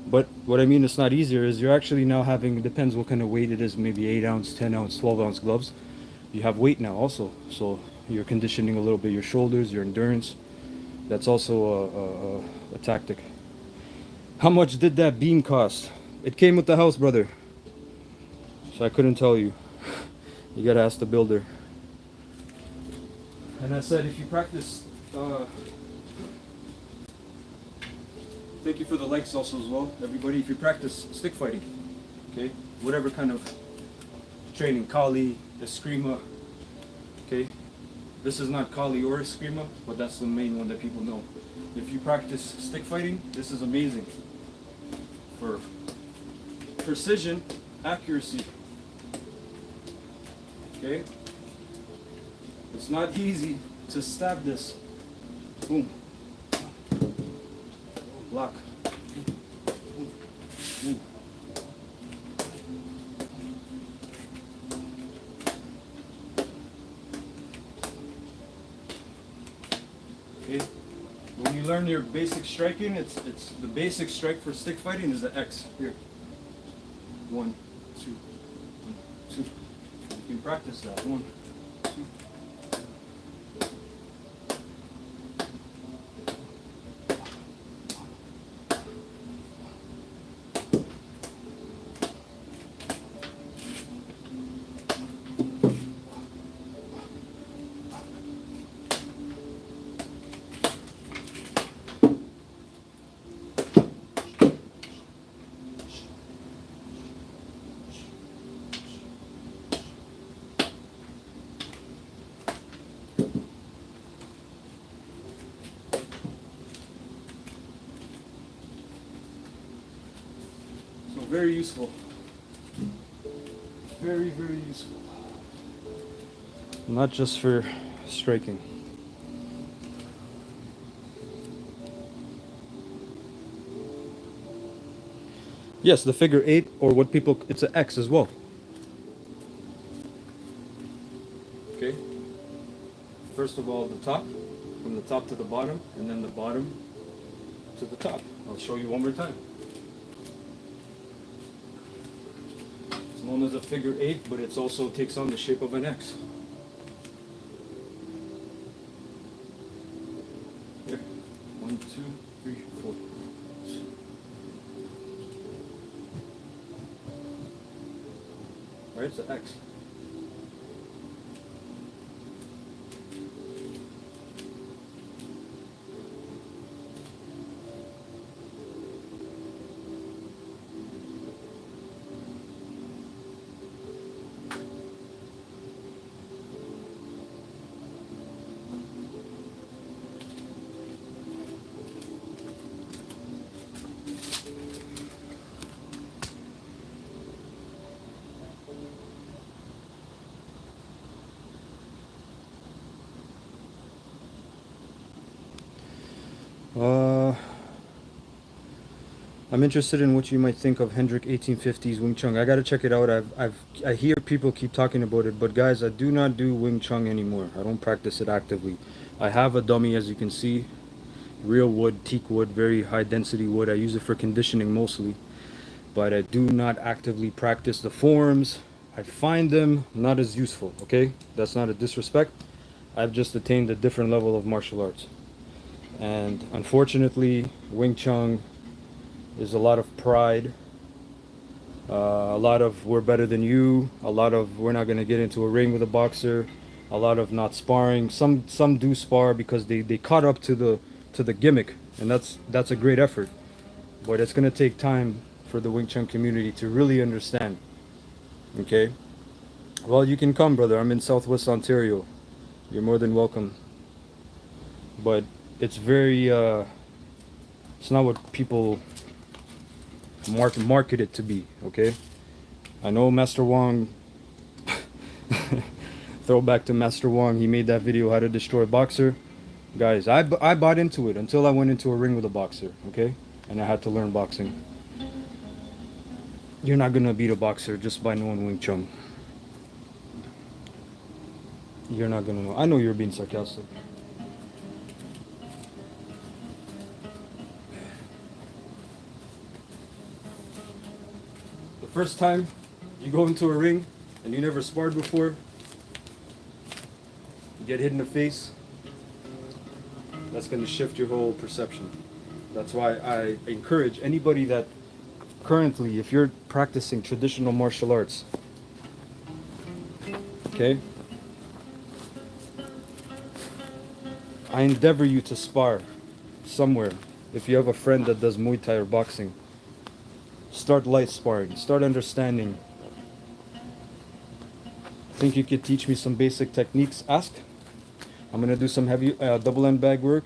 But what I mean it's not easier is you're actually now having, it depends what kind of weight it is, maybe 8 ounce, 10 ounce, 12 ounce gloves. You have weight now also. So you're conditioning a little bit your shoulders, your endurance. That's also a tactic. How much did that beam cost? It came with the house, brother. So I couldn't tell you. You gotta ask the builder. And I said, if you practice, thank you for the likes also as well, everybody. If you practice stick fighting, okay, whatever kind of training, Kali, Eskrima, okay. This is not Kali or Eskrima, but that's the main one that people know. If you practice stick fighting, this is amazing for precision, accuracy. Okay? It's not easy to stab this. Boom. Block. Boom. Boom. Okay? When you learn your basic striking, it's the basic strike for stick fighting is the X. Here. 1, 2, 1, 2. You can practice that. 1, 2. Very useful. Very, very useful. Not just for striking. Yes, the figure 8, or what people, it's an X as well. Okay. First of all, the top, from the top to the bottom, and then the bottom to the top. I'll show you one more time. Known as a figure 8, but it also takes on the shape of an X. Here, 1, 2, 3, 4. Right, it's an X. I'm interested in what you might think of Hendrik 1850s Wing Chun. I gotta check it out. I hear people keep talking about it, but guys, I do not do Wing Chun anymore. I don't practice it actively. I have a dummy, as you can see, real wood, teak wood, very high density wood. I use it for conditioning mostly, but I do not actively practice the forms. I find them not as useful. Okay, that's not a disrespect. I've just attained a different level of martial arts. And unfortunately, Wing Chun is a lot of pride, a lot of we're better than you, a lot of we're not going to get into a ring with a boxer, a lot of not sparring. Some do spar because they caught up to the gimmick, and that's a great effort. But it's going to take time for the Wing Chun community to really understand. Okay? Well, you can come, brother. I'm in Southwest Ontario. You're more than welcome. But it's very it's not what people market it to be. Okay, I know Master Wong. Throwback to Master Wong. He made that video, how to destroy a boxer. Guys, I bought into it until I went into a ring with a boxer. Okay, and I had to learn boxing. You're not gonna beat a boxer just by knowing Wing Chun. You're not gonna know. I know you're being sarcastic. The first time you go into a ring and you never sparred before, you get hit in the face, that's gonna shift your whole perception. That's why I encourage anybody that currently, if you're practicing traditional martial arts, okay, I endeavor you to spar somewhere. If you have a friend that does Muay Thai or boxing, start light sparring. Start understanding. Think you could teach me some basic techniques? Ask. I'm gonna do some heavy double end bag work.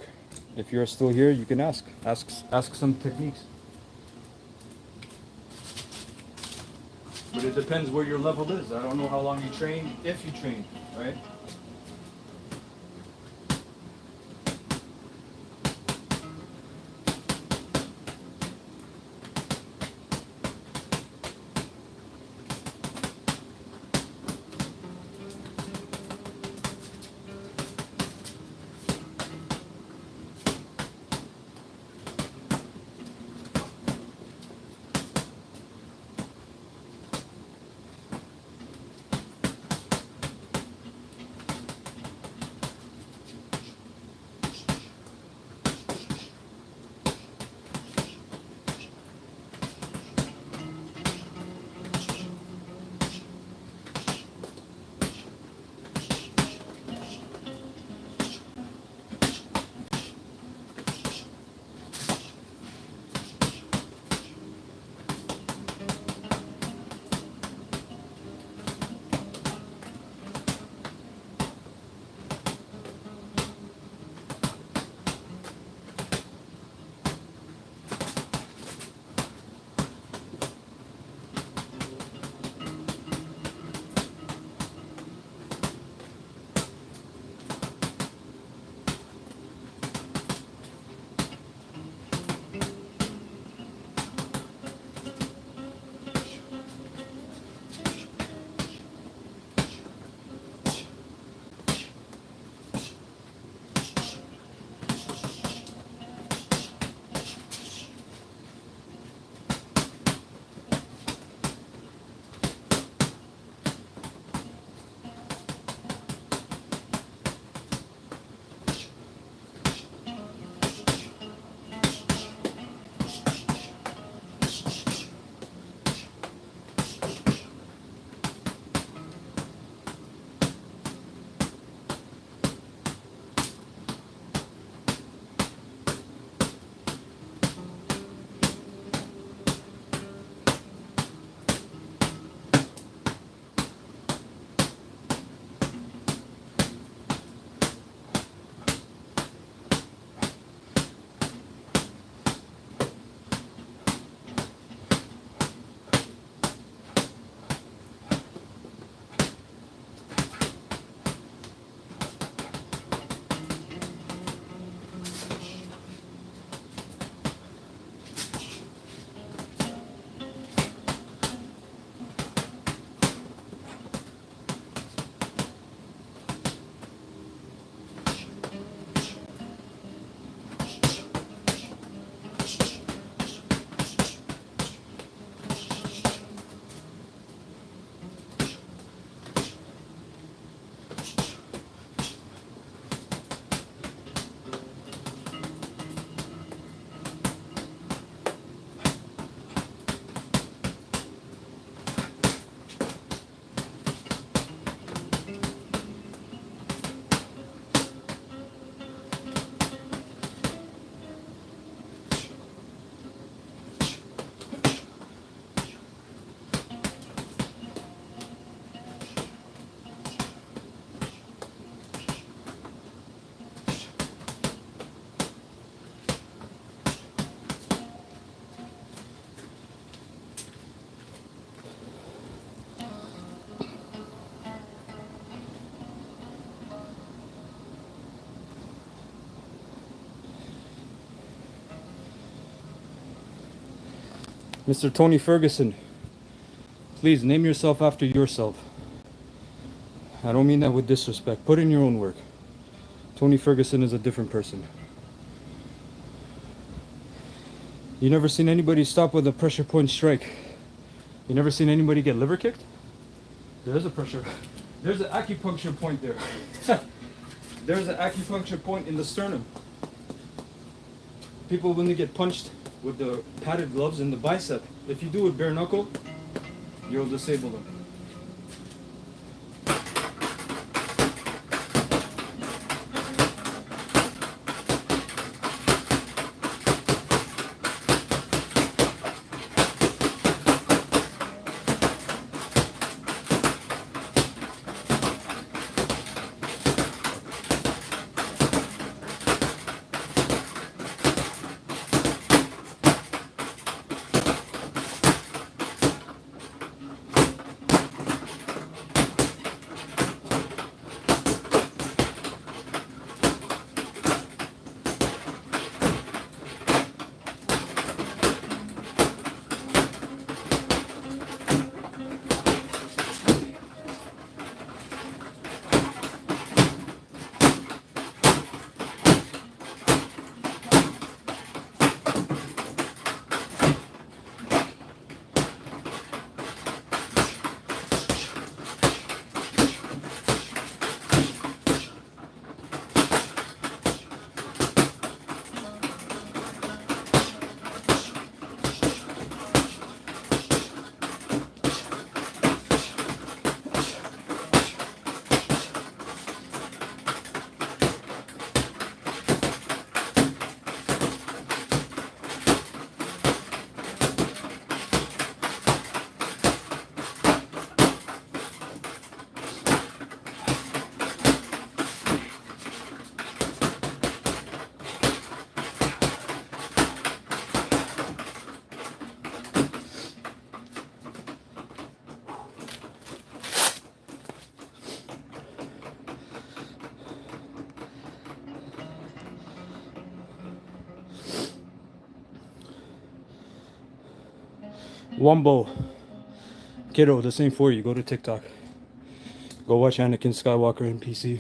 If you're still here, you can ask. Ask some techniques. But it depends where your level is. I don't know how long you train, if you train, right? Mr. Tony Ferguson, Please name yourself after yourself. I don't mean that with disrespect. Put in your own work. Tony Ferguson is a different person. You never seen anybody stop with a pressure point strike. You never seen anybody get liver kicked? There's a pressure. There's an acupuncture point there. There's an acupuncture point in the sternum. People, when they get punched with the padded gloves in the bicep, if you do it bare knuckle, you'll disable them. Wumbo. Kiddo, this ain't for you. Go to TikTok. Go watch Anakin Skywalker in PC.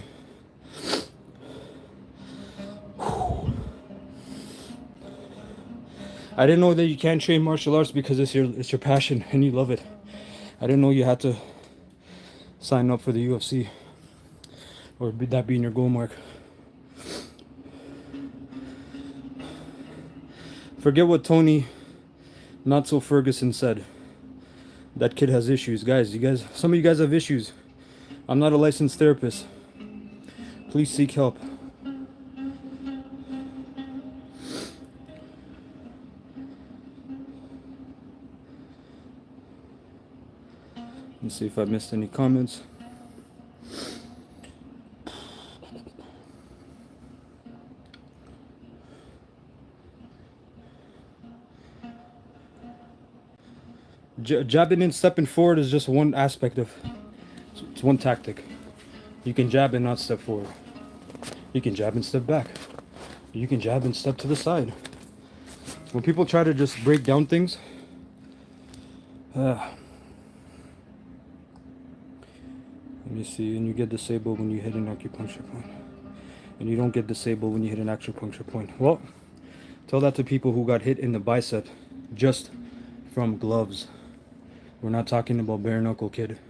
I didn't know that you can't train martial arts because it's your passion and you love it. I didn't know you had to sign up for the UFC or that being your goal mark. Forget what Tony Not So Ferguson said. That kid has issues. Guys, some of you guys have issues. I'm not a licensed therapist. Please seek help. Let's see if I missed any comments. Jabbing and stepping forward is just one aspect of it's one tactic. You can jab and not step forward. You can jab and step back. You can jab and step to the side. When people try to just break down things, let me see, and you get disabled when you hit an acupuncture point. And you don't get disabled when you hit an acupuncture point. Well, tell that to people who got hit in the bicep just from gloves. We're not talking about bare knuckle, kid.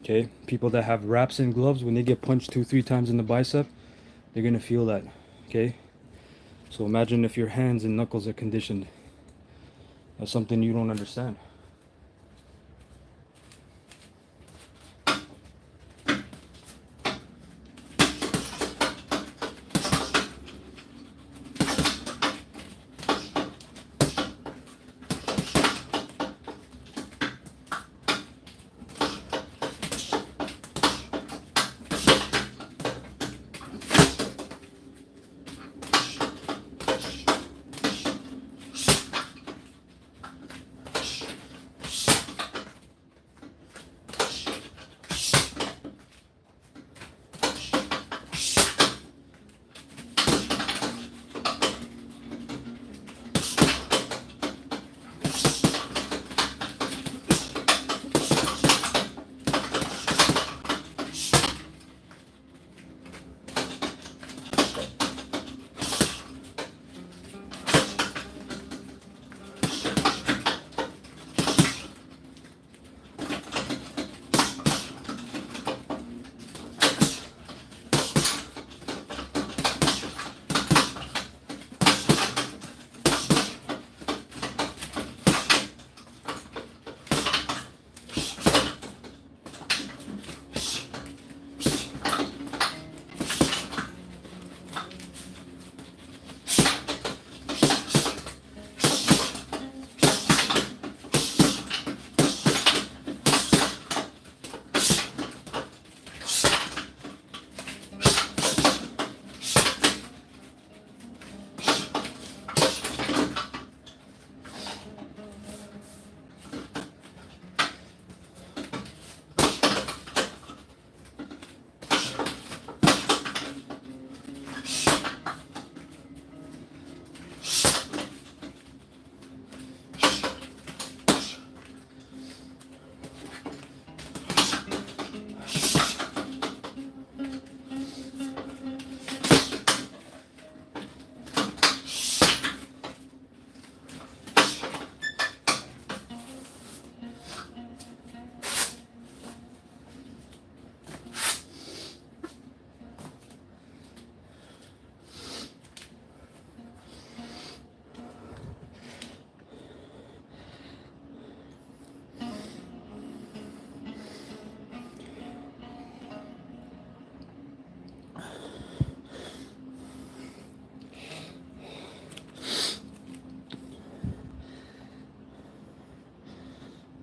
Okay? People that have wraps and gloves, when they get punched 2-3 times in the bicep, they're gonna feel that. Okay? So imagine if your hands and knuckles are conditioned. That's something you don't understand.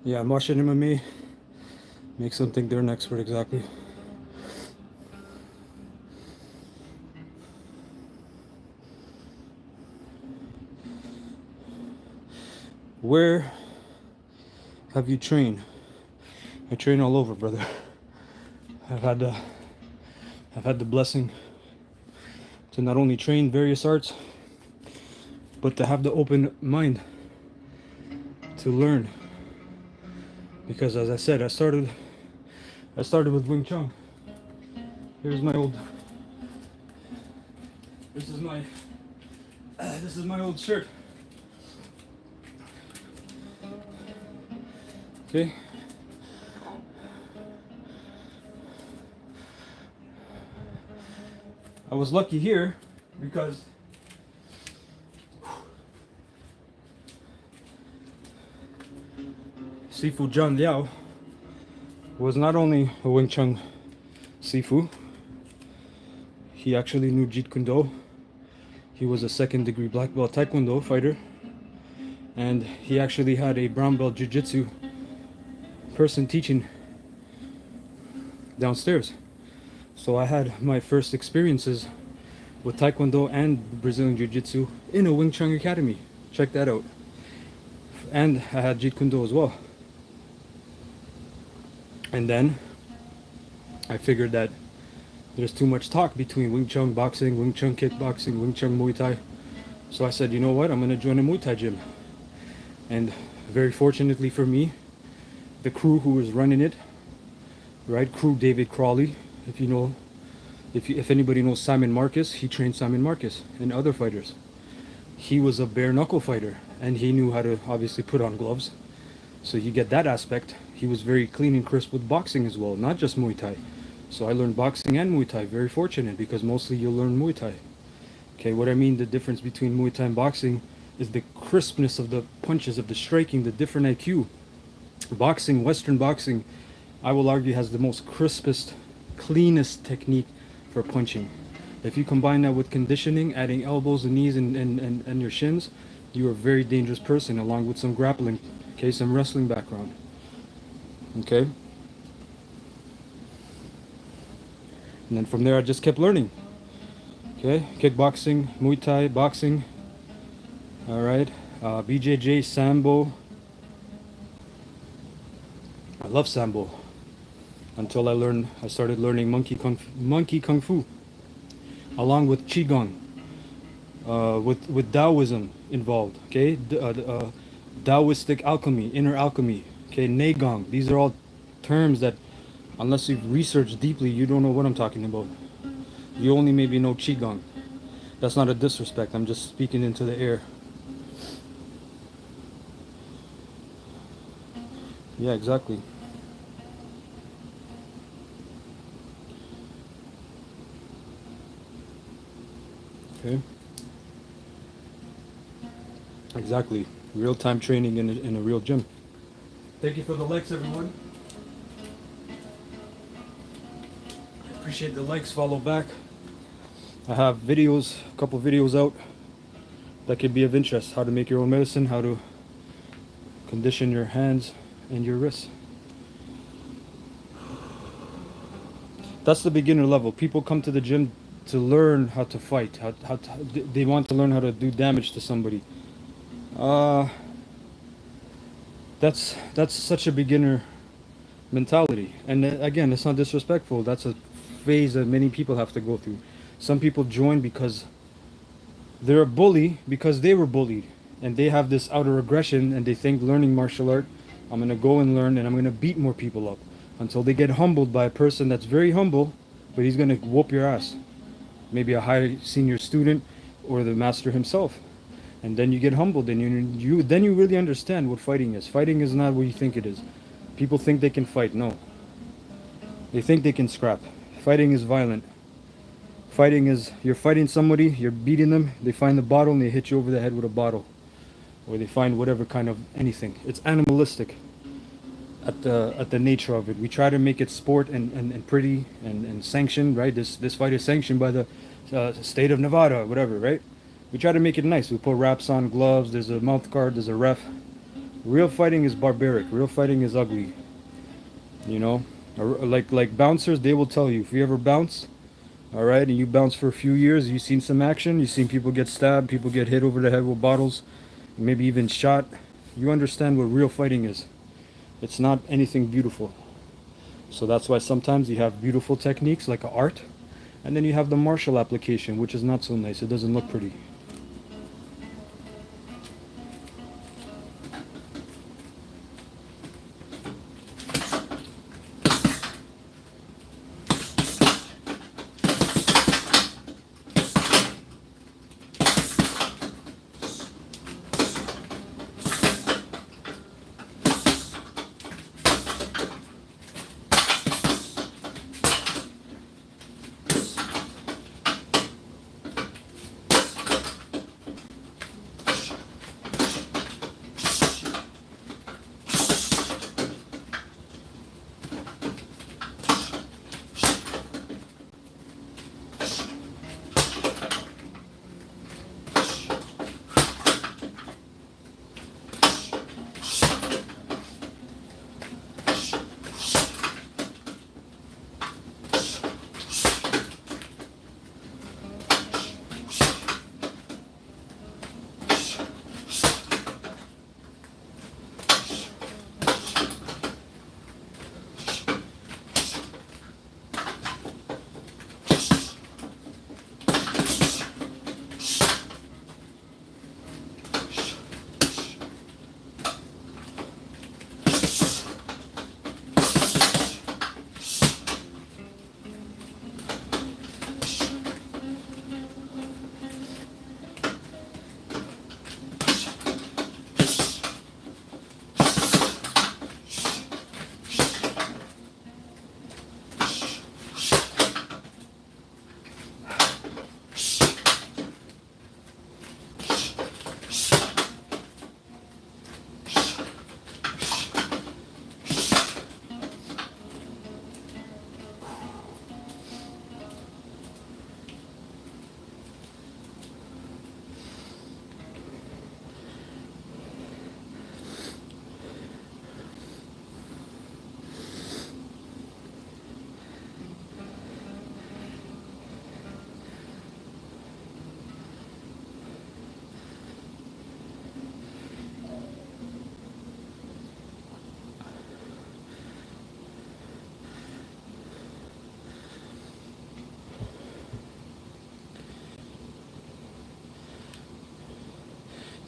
Yeah, I'm watching MMA. Makes them think they're an expert, exactly. Where have you trained? I train all over, brother. I've had the I've had the blessing to not only train various arts, but to have the open mind to learn. Because as I said, I started with Wing Chun. Here's my old. This is my. This is my old shirt. Okay. I was lucky here because Sifu Zhang Liao was not only a Wing Chun Sifu, he actually knew Jeet Kune Do. He was a second degree black belt Taekwondo fighter, and he actually had a brown belt Jiu-Jitsu person teaching downstairs. So I had my first experiences with Taekwondo and Brazilian Jiu-Jitsu in a Wing Chun academy. Check that out. And I had Jeet Kune Do as well. And then I figured that there's too much talk between Wing Chun boxing, Wing Chun kickboxing, Wing Chun Muay Thai. So I said, you know what, I'm gonna join a Muay Thai gym. And very fortunately for me, the crew who was running it, right, crew David Crawley, if you know, if anybody knows Simon Marcus, he trained Simon Marcus and other fighters. He was a bare knuckle fighter, and he knew how to obviously put on gloves. So you get that aspect. He was very clean and crisp with boxing as well, not just Muay Thai. So I learned boxing and Muay Thai. Very fortunate, because mostly you'll learn Muay Thai. Okay, what I mean, the difference between Muay Thai and boxing is the crispness of the punches, of the striking, the different IQ. Boxing, Western boxing, I will argue, has the most crispest, cleanest technique for punching. If you combine that with conditioning, adding elbows and knees and your shins, you are a very dangerous person, along with some grappling, okay, some wrestling background. Okay? And then from there I just kept learning. Okay, kickboxing, Muay Thai, boxing. All right, BJJ, Sambo. I love Sambo until I started learning monkey kung fu, along with qigong, with Taoism involved. Okay, Taoistic alchemy, inner alchemy. Okay, Neigong. These are all terms that, unless you've researched deeply, you don't know what I'm talking about. You only maybe know qigong. That's not a disrespect. I'm just speaking into the air. Yeah, exactly. Okay. Exactly. Real-time training in a real gym. Thank you for the likes, everyone. Appreciate the likes. Follow back. I have videos, a couple videos out that could be of interest. How to make your own medicine, how to condition your hands and your wrists. That's the beginner level. People come to the gym to learn how to fight. They want to learn how to do damage to somebody. That's such a beginner mentality. And again, it's not disrespectful. That's a phase that many people have to go through. Some people join because they're a bully, because they were bullied, and they have this outer aggression, and they think learning martial art, I'm gonna go and learn, and I'm gonna beat more people up, until they get humbled by a person that's very humble, but he's gonna whoop your ass. Maybe a high senior student or the master himself. And then you get humbled, and you really understand what fighting is. Fighting is not what you think it is. People think they can fight. No. They think they can scrap. Fighting is violent. Fighting is, you're fighting somebody, you're beating them, they find the bottle and they hit you over the head with a bottle. Or they find whatever kind of anything. It's animalistic at the nature of it. We try to make it sport and pretty and sanctioned, right? This fight is sanctioned by the state of Nevada or whatever, right? We try to make it nice. We put wraps on, gloves, there's a mouth guard, there's a ref, Real fighting is barbaric. Real fighting is ugly. You know, like bouncers, they will tell you if you ever bounce, all right, and you bounce for a few years, you've seen some action, you've seen people get stabbed, people get hit over the head with bottles, maybe even shot. You understand what real fighting is. It's not anything beautiful. So that's why sometimes you have beautiful techniques like a art, and then you have the martial application, which is not so nice. It doesn't look pretty.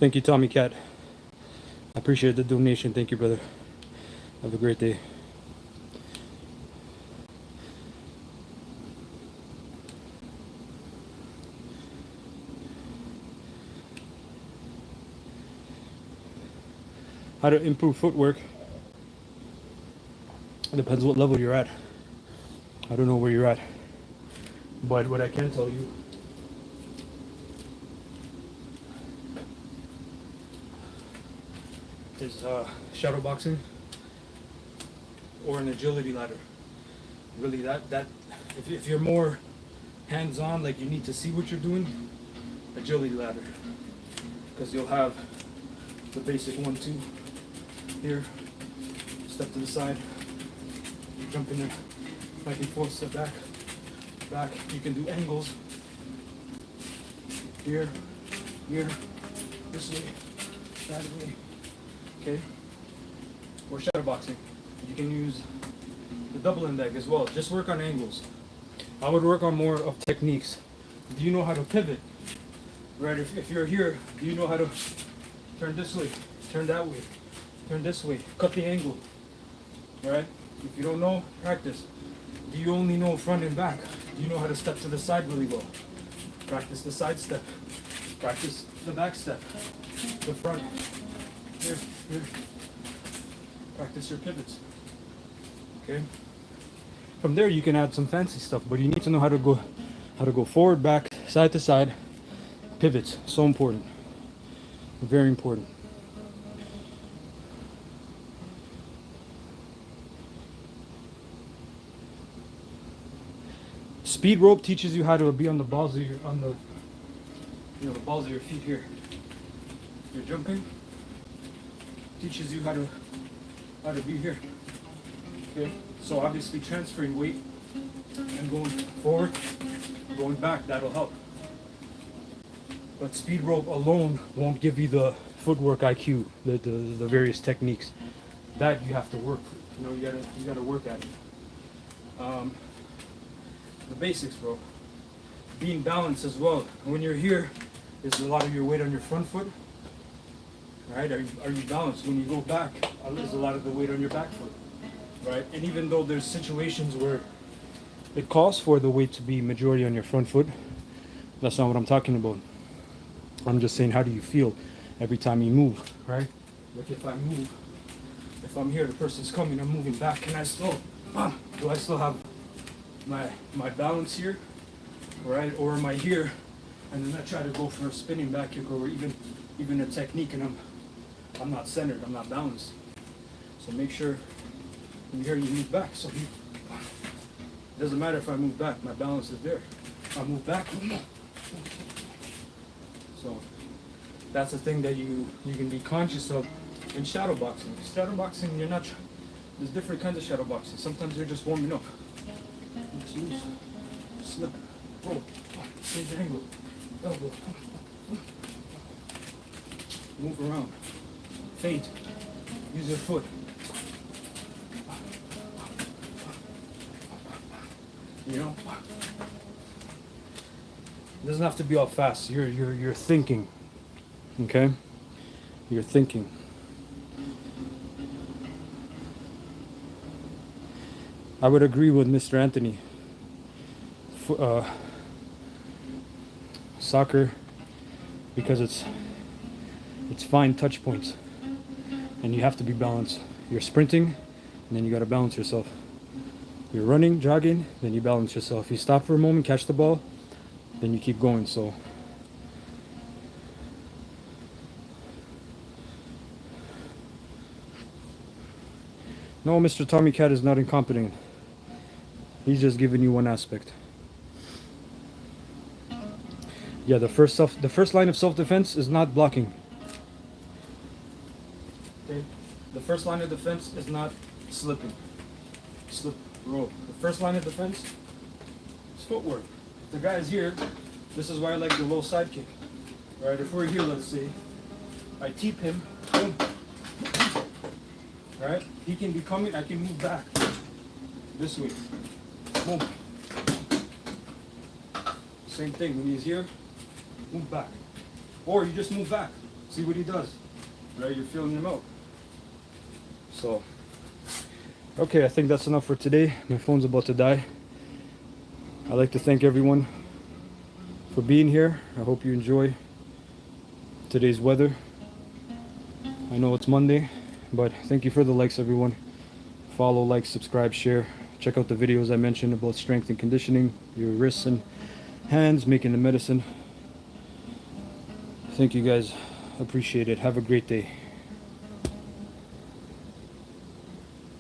Thank you, Tommy Cat. I appreciate the donation. Thank you, brother. Have a great day. How to improve footwork. It depends what level you're at. I don't know where you're at. But what I can tell you is shadow boxing or an agility ladder. Really, that if you're more hands-on, like you need to see what you're doing, agility ladder, because you'll have the basic 1-2 here, step to the side, you jump in there, back and forth, step back, back. You can do angles here, here, this way, that way. Okay, or shadow boxing. You can use the double end leg as well. Just work on angles. I would work on more of techniques. Do you know how to pivot? Right, if you're here, do you know how to turn this way, turn that way, turn this way, cut the angle? Right? If you don't know, practice. Do you only know front and back? Do you know how to step to the side really well? Practice the side step. Practice the back step. The front. Here, here. Practice your pivots. Okay. From there, you can add some fancy stuff, but you need to know how to go forward, back, side to side. Pivots, so important. Very important. Speed rope teaches you how to be on the balls of your the balls of your feet here. You're jumping. teaches you how to be here. Okay, so obviously transferring weight and going forward, going back, that'll help. But speed rope alone won't give you the footwork IQ, the various techniques. That you have to work. You know, you gotta work at it. The basics, bro. Being balanced as well. When you're here, is a lot of your weight on your front foot. Right? Are you balanced? When you go back, is a lot of the weight on your back foot. Right? And even though there's situations where it calls for the weight to be majority on your front foot, that's not what I'm talking about. I'm just saying, how do you feel every time you move, right? Like if I move, if I'm here, the person's coming, I'm moving back, do I still have my balance here, right? Or am I here, and then I try to go for a spinning back kick, or even a technique, and I'm not centered, I'm not balanced. So make sure when you're here, you move back. So it doesn't matter if I move back, my balance is there. If I move back, so that's the thing that you can be conscious of in shadow boxing. Shadow boxing, there's different kinds of shadow boxing. Sometimes you're just warming up. It's loose, slip, roll, change angle, elbow, move around, feint, use your foot. You know, it doesn't have to be all fast. You're thinking, okay? You're thinking. I would agree with Mr. Anthony. Soccer, because it's fine touch points, and you have to be balanced. You're sprinting, and then you got to balance yourself. You're running, jogging, then you balance yourself. You stop for a moment, catch the ball, then you keep going. So no, Mr. Tommy Cat is not incompetent. He's just giving you one aspect. Yeah, the first line of self-defense is not blocking. Okay? The first line of defense is not slipping. Slip, roll. The first line of defense is footwork. If the guy is here, this is why I like the low side kick. Right? If we're here, let's say, I teep him, boom. Right? He can be coming, I can move back. This way. Boom. Same thing, when he's here, move back. Or you just move back. See what he does. Right? You're feeling him out. So, okay, I think that's enough for today. My phone's about to die. I'd like to thank everyone for being here. I hope you enjoy today's weather. I know it's Monday, but thank you for the likes, everyone. Follow, like, subscribe, share. Check out the videos I mentioned about strength and conditioning, your wrists and hands, making the medicine. Thank you guys. Appreciate it. Have a great day.